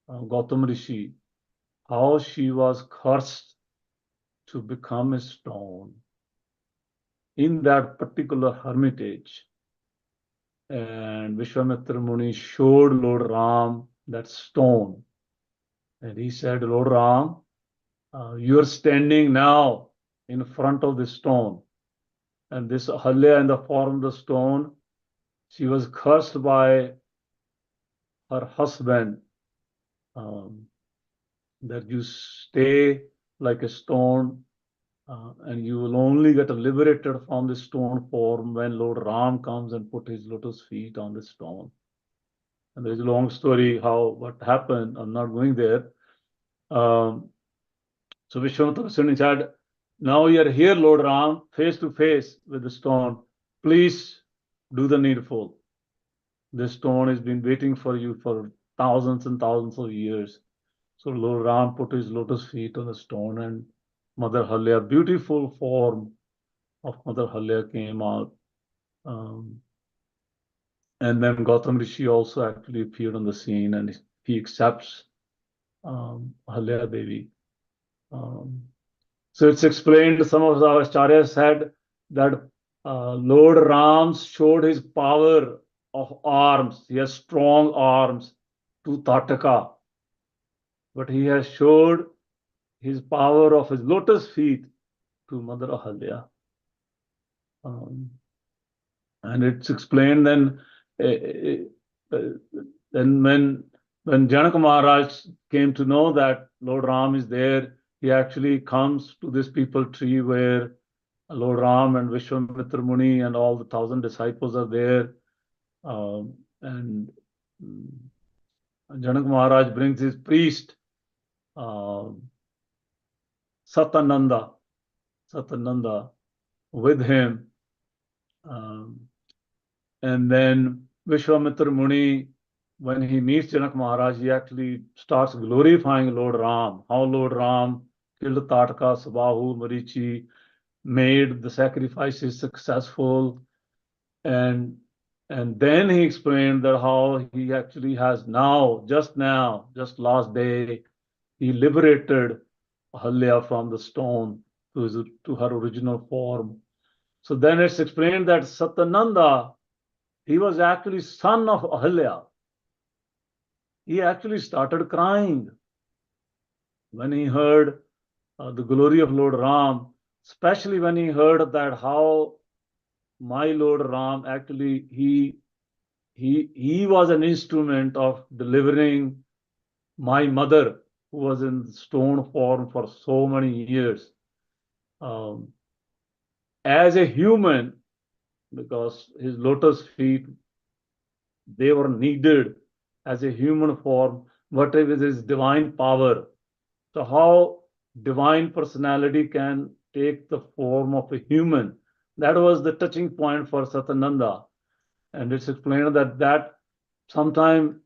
Gautam Rishi, how she was cursed to become a stone in that particular hermitage. And Vishwamitra Muni showed Lord Ram that stone. And he said, Lord Ram, you are standing now in front of the stone. And this Ahalya, in the form of the stone, she was cursed by her husband, that you stay like a stone, and you will only get liberated from the stone form when Lord Ram comes and put his lotus feet on the stone. And there's a long story what happened. I'm not going there. So Vishwamitra said, now you are here, Lord Ram, face to face with the stone. Please do the needful. This stone has been waiting for you for thousands and thousands of years. So Lord Ram put his lotus feet on the stone, and Mother Ahalya, beautiful form of Mother Ahalya came out. And then Gautam Rishi also actually appeared on the scene, and he accepts Ahalya Devi. So it's explained, some of our acharyas said that Lord Ram showed his power of arms. He has strong arms to Tataka, but he has showed his power of his lotus feet to Mother Ahalya. And it's explained then, when Janaka Maharaj came to know that Lord Ram is there, he actually comes to this people tree where Lord Ram and Vishwamitra Muni and all the 1,000 disciples are there. And Janaka Maharaj brings his priest, Satananda, with him. And then Vishwamitra Muni, when he meets Janaka Maharaj, he actually starts glorifying Lord Ram, how Lord Ram killed Tataka, Sabahu, Marichi, made the sacrifices successful. And then he explained that how he actually has just last day, he liberated Ahalya from the stone to her original form. So then it's explained that Satananda, he was actually son of Ahalya. He actually started crying when he heard the glory of Lord Ram, especially when he heard that how my Lord Ram actually, he was an instrument of delivering my mother, who was in stone form for so many years. As a human, because his lotus feet, they were needed as a human form, but with his divine power. So how divine personality can take the form of a human? That was the touching point for Satananda. And it's explained that sometime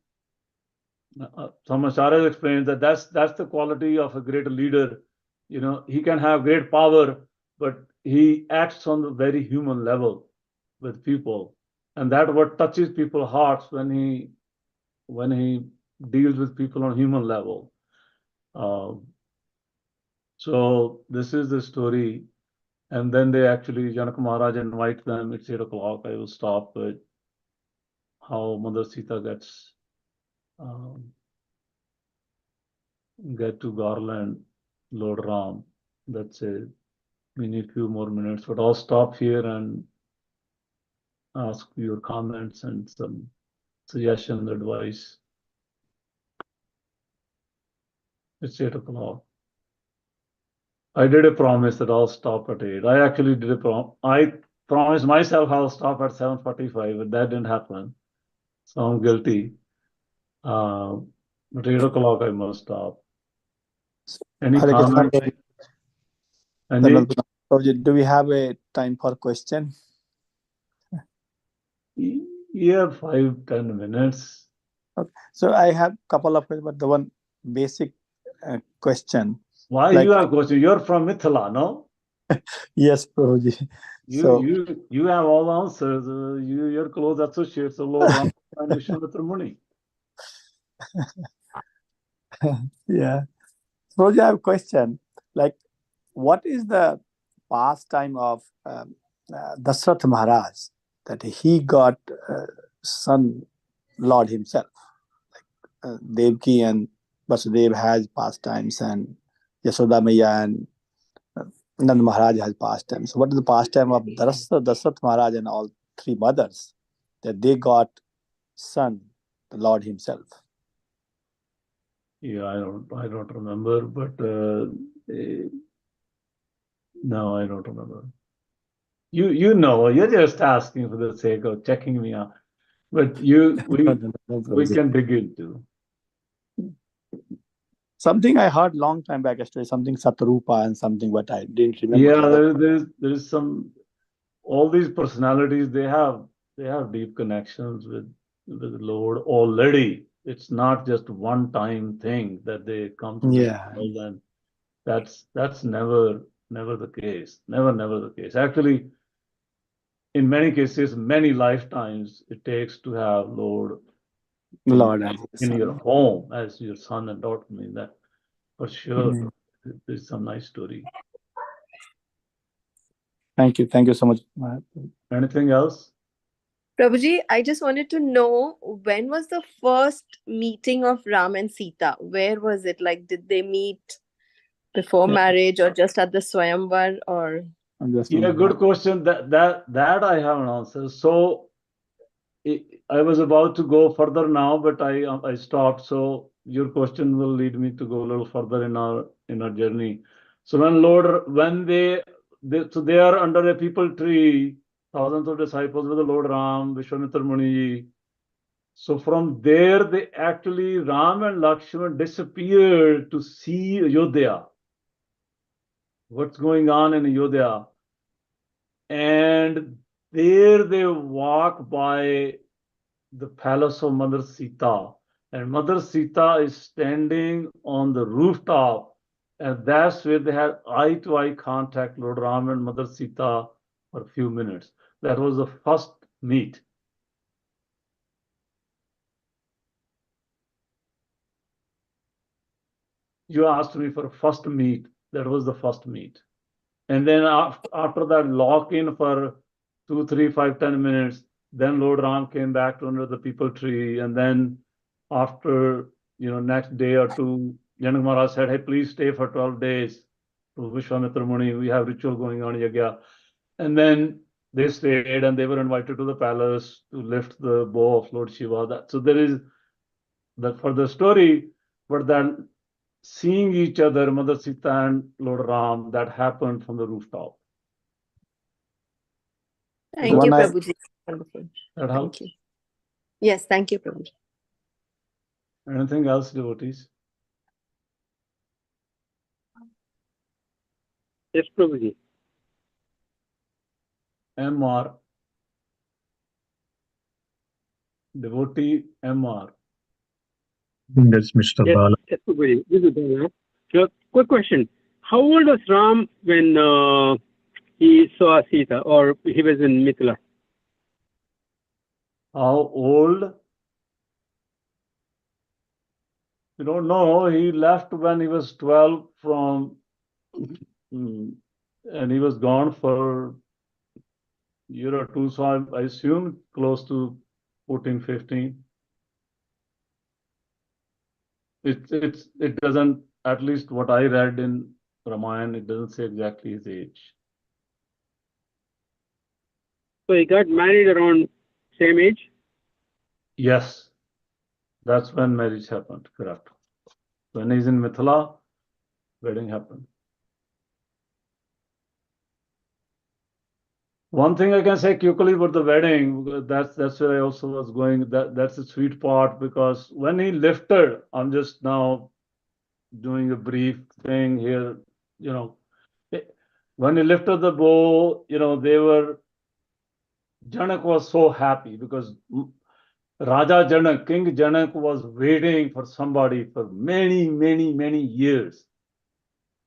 some acharyas explain that that's the quality of a great leader. He can have great power, but he acts on the very human level with people. And that what touches people's hearts when he deals with people on human level. So this is the story. And then they actually, Janak Maharaj invite them. It's 8 o'clock. I will stop with how Mother Sita gets get to Garland, Lord Ram. That's it. We need a few more minutes, but I'll stop here and ask your comments and some suggestions, advice. It's 8 o'clock. I did a promise that I'll stop at 8. I actually did a I promised myself I'll stop at 7:45, but that didn't happen. So I'm guilty. But 8 o'clock I must stop. Any comment? Do we have a time for question? Yeah, 5-10 minutes. Okay. So I have a couple of questions, but the one basic question. Why you have question? You're from Mithila, no? Yes, Prabhuji. You have all the answers. You're close associates of Lord Ram and Vishwamitra Muni. Yeah. Prabhuji, I have a question. Like, what is the pastime of Dasrath Maharaj that he got son Lord himself? Like Devaki and Vasudev has pastimes, and Yashoda Maya and Nand Maharaj has pastimes. So what is the pastime of Dasrath Maharaj and all three mothers that they got son, the Lord himself? Yeah, I don't remember, but no, I don't remember. You know, you're just asking for the sake of checking me out. But we can dig into. Something I heard long time back yesterday, something Satarupa and something, but I didn't remember. Yeah, there's some, all these personalities, they have deep connections with the Lord already. It's not just one time thing that they come to the world, and that's never the case. Never the case. Actually, in many cases, many lifetimes it takes to have Lord in your home as your son and daughter. I mean, that for sure. There's some nice story. Thank you so much. Anything else? Prabhuji, I just wanted to know, when was the first meeting of Ram and Sita? Where was it? Like, did they meet before marriage or just at the Swayamvar? Or Yeah, good question. That I have an answer. So I was about to go further now, but I stopped. So your question will lead me to go a little further in our journey. So when they are under a people tree, thousands of disciples with the Lord Ram, Vishwamitra Muni. So from there, they actually, Ram and Lakshman disappeared to see Ayodhya. What's going on in Ayodhya? And there they walk by the palace of Mother Sita. And Mother Sita is standing on the rooftop. And that's where they had eye-to-eye contact, Lord Ram and Mother Sita, for a few minutes. That was the first meet. You asked me for a first meet. That was the first meet. And then after that lock-in for 2, 3, 5, 10 minutes, then Lord Ram came back to under the people tree. And then after, next day or two, Janak Maharaj said, hey, please stay for 12 days to Vishwamitra Muni. We have ritual going on, Yagya. And then they stayed and they were invited to the palace to lift the bow of Lord Shiva. So there is that for the story, but then seeing each other, Mother Sita and Lord Ram, that happened from the rooftop. Thank you, Prabhuji. Wonderful. That helps? Thank you. Yes, thank you, Prabhuji. Anything else, devotees? Yes, Prabhuji. MR. Devotee MR. That's Mr. Bala. Yes, Prabhuji. This is Bala. So, quick question. How old was Ram when he saw Sita, or he was in Mithila? How old? You don't know. He left when he was 12 from, and he was gone for a year or two. So I assume close to 14, 15. It doesn't, at least what I read in Ramayana, it doesn't say exactly his age. So he got married around same age? Yes, that's when marriage happened, correct. When he's in Mithila, wedding happened. One thing I can say quickly about the wedding, that's where I also was going. That's the sweet part, because when he lifted, I'm just now doing a brief thing here, you know, when he lifted the bow, you know, Janak was so happy because Raja Janak, King Janak was waiting for somebody for many, many, many years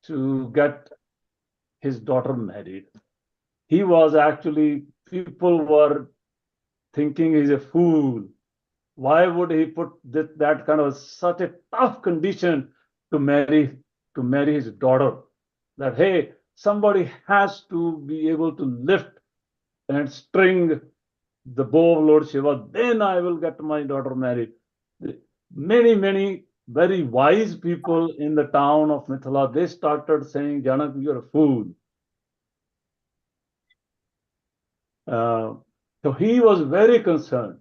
to get his daughter married. He was actually, people were thinking he's a fool. Why would he put that kind of such a tough condition to marry his daughter? That, hey, somebody has to be able to lift and string the bow of Lord Shiva, then I will get my daughter married. Many, many very wise people in the town of Mithila, they started saying, Janak, you're a fool. So he was very concerned.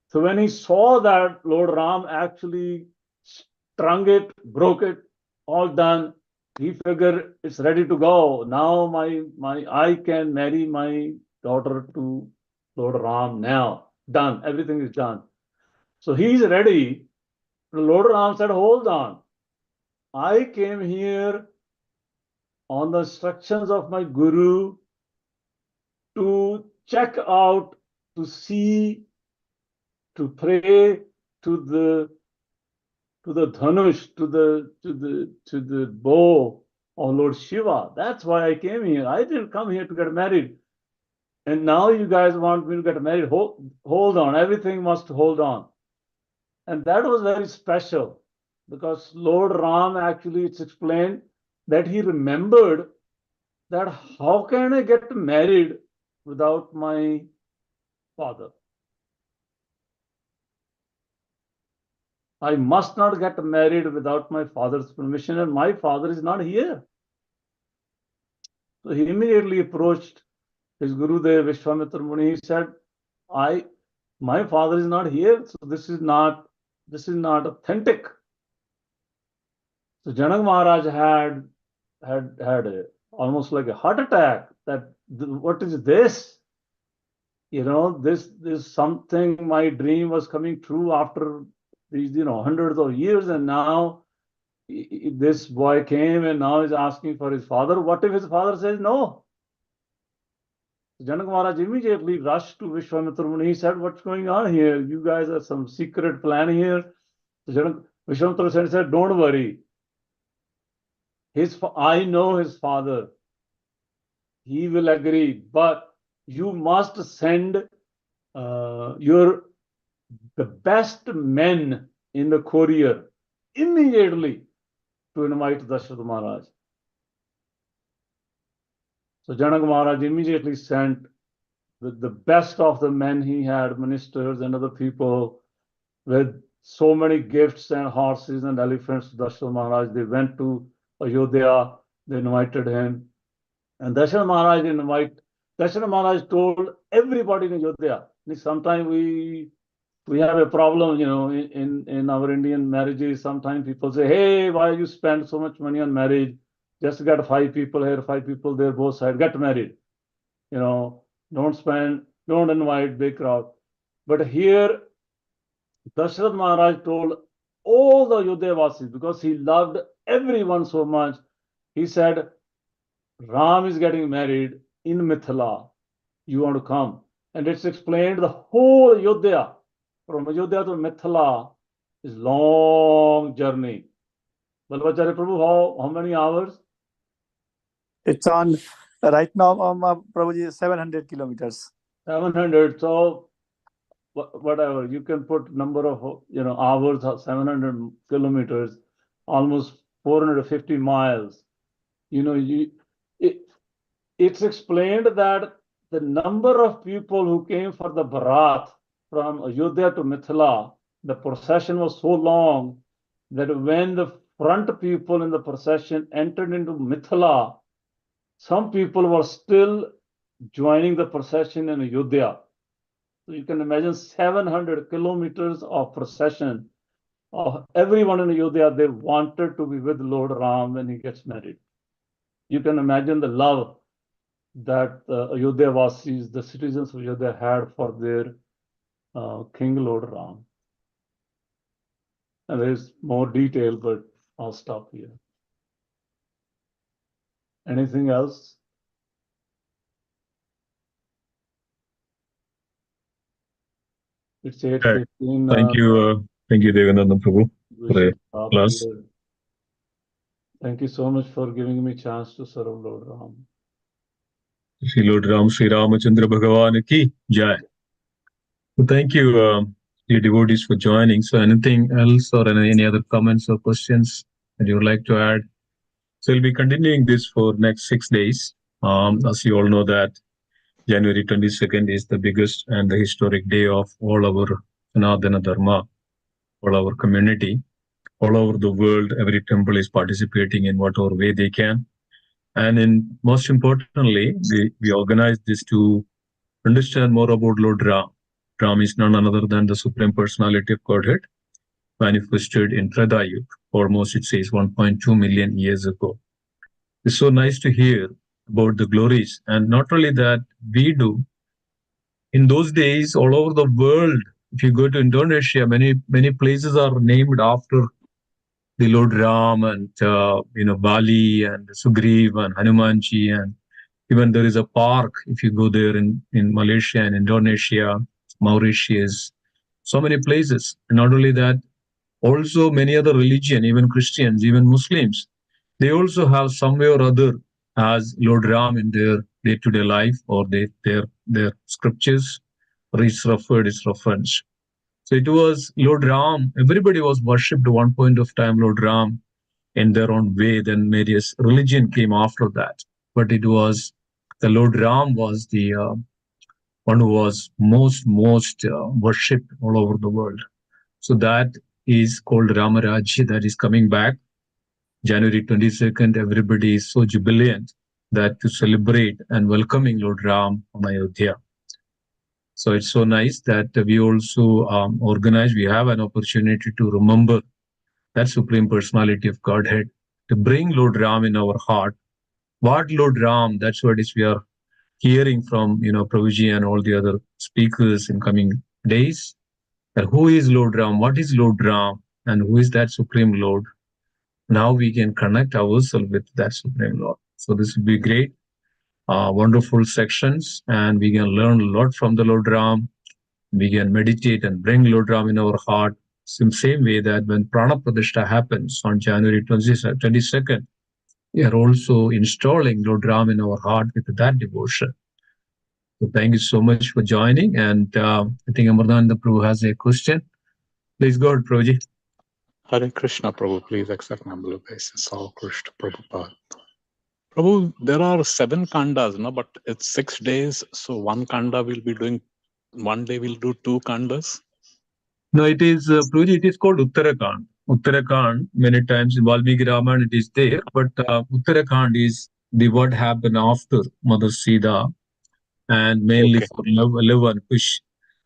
So when he saw that Lord Ram actually strung it, broke it, all done, he figured it's ready to go. Now I can marry my daughter to Lord Ram now. Done. Everything is done. So he's ready. Lord Ram said, hold on. I came here on the instructions of my Guru to check out, to see, to pray to the dhanush, to the bow of Lord Shiva. That's why I came here. I didn't come here to get married. And now you guys want me to get married. Hold on. Everything must hold on. And that was very special, because Lord Ram, actually, it's explained that he remembered that how can I get married without my father? I must not get married without my father's permission, and my father is not here. So he immediately approached his Gurudev Vishwamitra Muni. He said, my father is not here, so this is not authentic. So Janak Maharaj had almost like a heart attack. That what is this? You know, this is something, my dream was coming true after these, hundreds of years, and now this boy came and now is asking for his father. What if his father says no? Janak Maharaj immediately rushed to Vishwamitra Muni. He said, what's going on here? You guys have some secret plan here. So Vishwamitra said, don't worry. I know his father. He will agree, but you must send the best men in the courier immediately to invite Dasharatha Maharaj. So Janak Maharaj immediately sent the best of the men he had, ministers and other people, with so many gifts and horses and elephants to Dasharatha Maharaj. They went to Ayodhya, they invited him. And Dasharatha Maharaj told everybody in Ayodhya. Sometimes we have a problem, in our Indian marriages. Sometimes people say, hey, why you spend so much money on marriage? Just get 5 people here, 5 people there, both sides, get married. Don't invite big crowd. But here, Dasharatha Maharaj told all the Ayodhya-vasis, because he loved everyone so much, he said, Ram is getting married in Mithila. You want to come? And it's explained the whole Ayodhya, from Ayodhya to Mithila, is long journey. Balvacharya Prabhu, how many hours? It's on right now, Prabhuji, 700 kilometers. 700. So whatever, you can put number of, hours, 700 kilometers, almost 450 miles. It's explained that the number of people who came for the Bharat from Ayodhya to Mithila, the procession was so long that when the front people in the procession entered into Mithila, some people were still joining the procession in Ayodhya. So you can imagine 700 kilometers of procession of everyone in Ayodhya. They wanted to be with Lord Ram when he gets married. You can imagine the love that Ayodhya Vasis, the citizens of Ayodhya, had for their King Lord Ram. And there's more detail, but I'll stop here. Anything else? It's 8:15. Thank you, Devakinandan Prabhu, for the class. Thank you so much for giving me a chance to serve Lord Ram. Shri Lord Ram, Shri Ramachandra Bhagavan ki Jai. So thank you, dear devotees, for joining. So anything else or any other comments or questions that you would like to add? So we'll be continuing this for next 6 days. As you all know that January 22nd is the biggest and the historic day of all our Sanatana Dharma, all our community, all over the world. Every temple is participating in whatever way they can. And most importantly, we organize this to understand more about Lord Ram. Ram is none other than the Supreme Personality of Godhead, manifested in Treta Yuga, almost it says 1.2 million years ago. It's so nice to hear about the glories, and not only that, we do. In those days, all over the world, if you go to Indonesia, many places are named after the Lord Ram, and Bali and Sugriv and Hanumanji, and even there is a park if you go there in Malaysia and Indonesia, Mauritius, so many places. And not only that, also many other religion, even Christians, even Muslims, they also have some way or other as Lord Ram in their day-to-day life, or their scriptures, or its reference. So it was Lord Ram. Everybody was worshipped at one point of time Lord Ram in their own way. Then various religion came after that, but it was the Lord Ram was the one who was most worshipped all over the world. So that is called Ramarajya, that is coming back January 22nd. Everybody is so jubilant that to celebrate and welcoming Lord Ram on Ayodhya. So it's so nice that we also organize. We have an opportunity to remember that Supreme Personality of Godhead, to bring Lord Ram in our heart. What Lord Ram? That's what is we are hearing from Prabhuji and all the other speakers in coming days. That who is Lord Ram? What is Lord Ram? And who is that Supreme Lord? Now we can connect ourselves with that Supreme Lord. So this will be great, wonderful sections, and we can learn a lot from the Lord Ram. We can meditate and bring Lord Ram in our heart. Same way that when Prana Pradishta happens on January 22nd, we are also installing Lord Ram in our heart with that devotion. So thank you so much for joining. And I think Amarnanda Prabhu has a question. Please go ahead, Prabhuji. Hare Krishna, Prabhu, please accept humble obeisance. All Krishna Prabhupada. Prabhu, there are 7 kandas, no? But it's 6 days, so one kanda will be doing, one day we'll do 2 kandas? No, it is, Prabhuji, it is called Uttarakand. Uttarakand, many times in Valmiki Ramayana it is there, but Uttarakand is the what happened after Mother Sita, and mainly for love and push.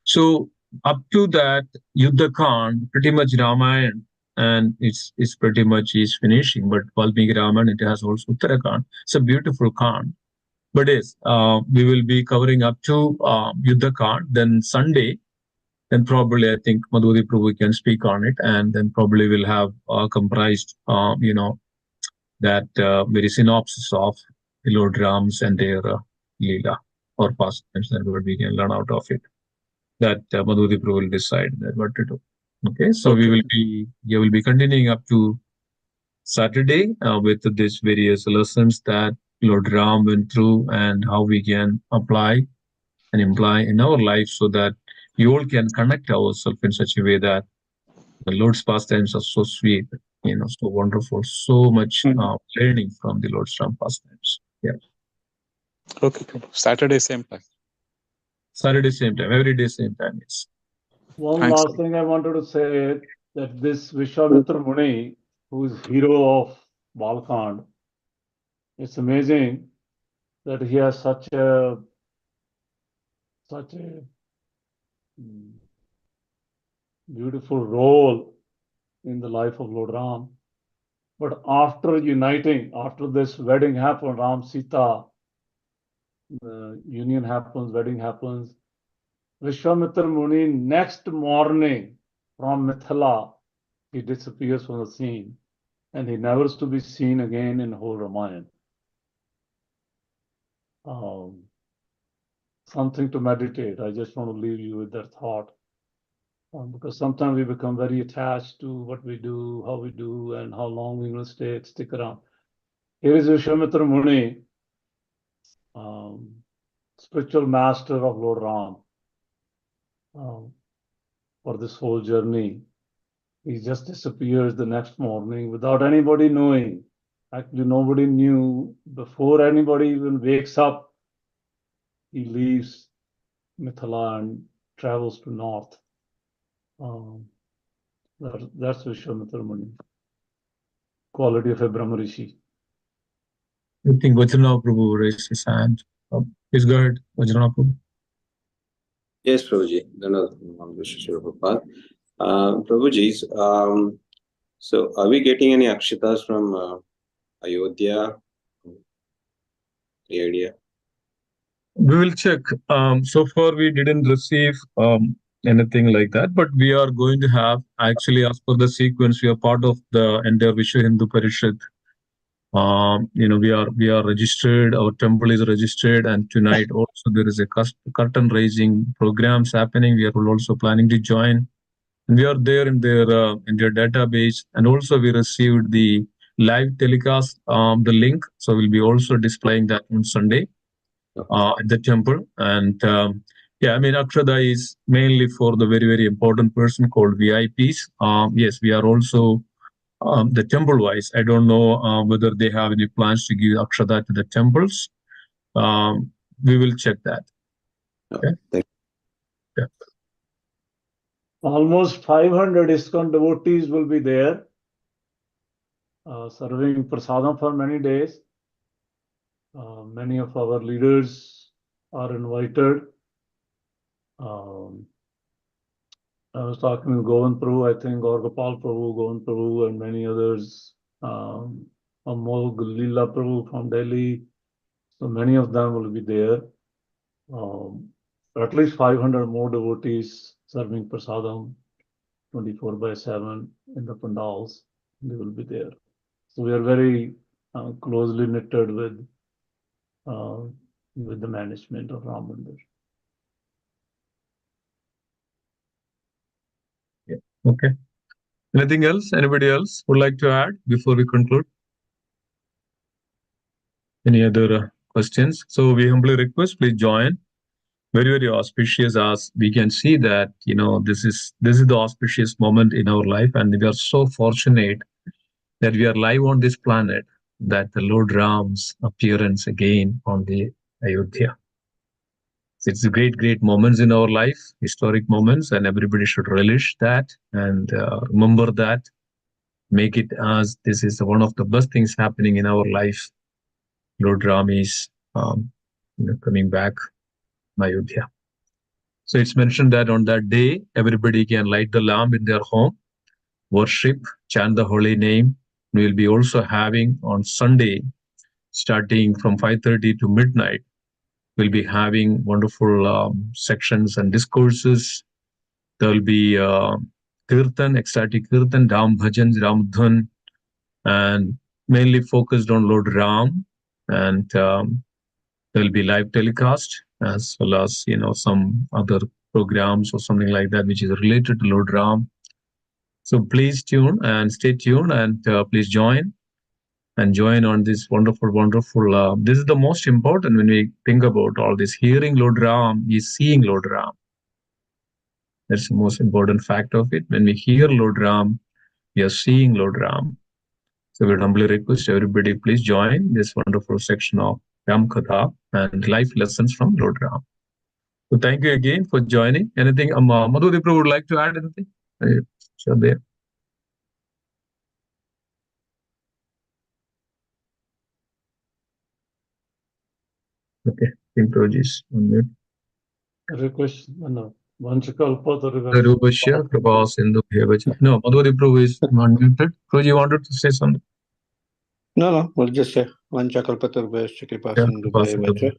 So up to that Yuddha-kand, pretty much Ramayana, and it's pretty much is finishing. But Valmiki Ramayana, it has also Uttarakand. It's a beautiful kand. But yes, we will be covering up to Yuddha-kand. Then Sunday, then probably I think Madhuri Prabhu can speak on it, and then probably we'll have comprised, that very synopsis of the Lord Rams and their Leela or pastimes, and what we can learn out of it. That Madhuri Prabhu will decide that what to do. Okay, so we will be continuing up to Saturday with these various lessons that Lord Ram went through, and how we can apply and imply in our life, so that we all can connect ourselves in such a way that the Lord's pastimes are so sweet, so wonderful, so much learning from the Lord's pastimes. Yeah. Okay, Saturday same time. Saturday same time, every day same time. Yes. One Thanks. last thing I wanted to say, that this Vishwamitra Muni, who is hero of Balkhand, it's amazing that he has such a beautiful role in the life of Lord Ram. But after uniting, after this wedding happened, Ram Sita, the union happens, wedding happens, Vishwamitra Muni, next morning from Mithila, he disappears from the scene, and he never is to be seen again in whole Ramayana. Something to meditate. I just want to leave you with that thought. Because sometimes we become very attached to what we do, how we do, and how long we will stick around. Here is Vishwamitra Muni, spiritual master of Lord Ram, for this whole journey. He just disappears the next morning without anybody knowing. Actually, nobody knew. Before anybody even wakes up, he leaves Mithila and travels to north. That's Vishwamitra Muni. Quality of a Brahma Rishi. I think Vajranath Prabhu raised his hand. Please go ahead, Vajranath Prabhu. Yes, Prabhuji. Prabhuji, so are we getting any akshatas from Ayodhya? The idea? We will check. So far, we didn't receive anything like that, but we are going to have, actually, as per the sequence, we are part of the entire Vishwa Hindu Parishad. We are registered, our temple is registered, and tonight also there is a curtain raising programs happening. We are also planning to join. And we are there in their database, and also we received the live telecast, the link. So we'll be also displaying that on Sunday at the temple. And Akshada is mainly for the very, very important person called VIPs. Yes, we are also the temple wise. I don't know whether they have any plans to give Akshada to the temples. We will check that. Okay. Thank you. Yeah. Almost 500 ISKCON devotees will be there, serving prasadam for many days. Many of our leaders are invited. I was talking with Govind Prabhu, I think, or Gopal Prabhu, Govind Prabhu, and many others. Amol Lila Prabhu from Delhi. So many of them will be there. At least 500 more devotees serving prasadam 24/7 in the pandals. They will be there. So we are very closely knitted with the management of Ram Mandir. Yeah. Okay. Anything else? Anybody else would like to add before we conclude? Any other questions? So we humbly request, please join. Very, very auspicious, as we can see that this is the auspicious moment in our life, and we are so fortunate that we are live on this planet, that the Lord Ram's appearance again on the Ayodhya. It's a great moments in our life, historic moments, and everybody should relish that and remember that. Make it as this is one of the best things happening in our life. Lord Ram is coming back to Ayodhya. So it's mentioned that on that day, everybody can light the lamp in their home, worship, chant the holy name. We will be also having on Sunday, starting from 5:30 to midnight, we'll be having wonderful sections and discourses. There will be kirtan, ecstatic kirtan, Ram bhajan, Ram dhun, and mainly focused on Lord Ram. And there will be live telecast, as well as some other programs or something like that which is related to Lord Ram. So please tune and stay tuned, and please join on this wonderful this is the most important when we think about all this. Hearing Lord Ram is seeing Lord Ram. That's the most important fact of it. When we hear Lord Ram, we are seeing Lord Ram. So we would humbly request everybody, please join this wonderful section of Ram Katha and life lessons from Lord Ram. So thank you again for joining. Anything, Madhudipra would like to add anything? Sure, there. Okay, Improges on mute. Request, no. Vanchakalpa Rupashya, Prabha Sindhu Bhevacha. No, Madhudipra is unmuted. Proji, you wanted to say something? No, we'll just say Vanchakalpatarubhyascha kripa sindhu bhayavacha.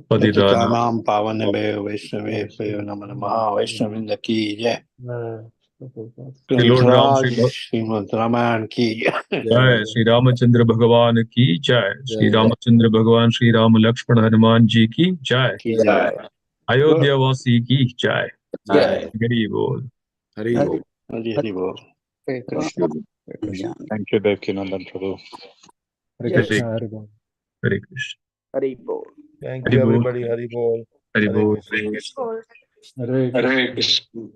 Padidana. Patitanam pavanebhyo vaishnavebhyo namo namaha. Vaishnavinda ki jai. Lord Ram, Srimad Ramayana ki Jai, Sri Ramachandra Bhagavan ki Jai, Sri Ramachandra Bhagavan, Sri Ram Lakshmana Hanuman ji ki Jai, Ayodhya Vasi ki Jai. Jai. Hari Bol. Hari Bol. Hari Bol. Thank you, Devakinandan Prabhu. Hare Krishna. Hare Krishna. Hari Bol. Thank you, everybody. Hari Bol. Hare Bol. Hare Krishna. Hare Krishna.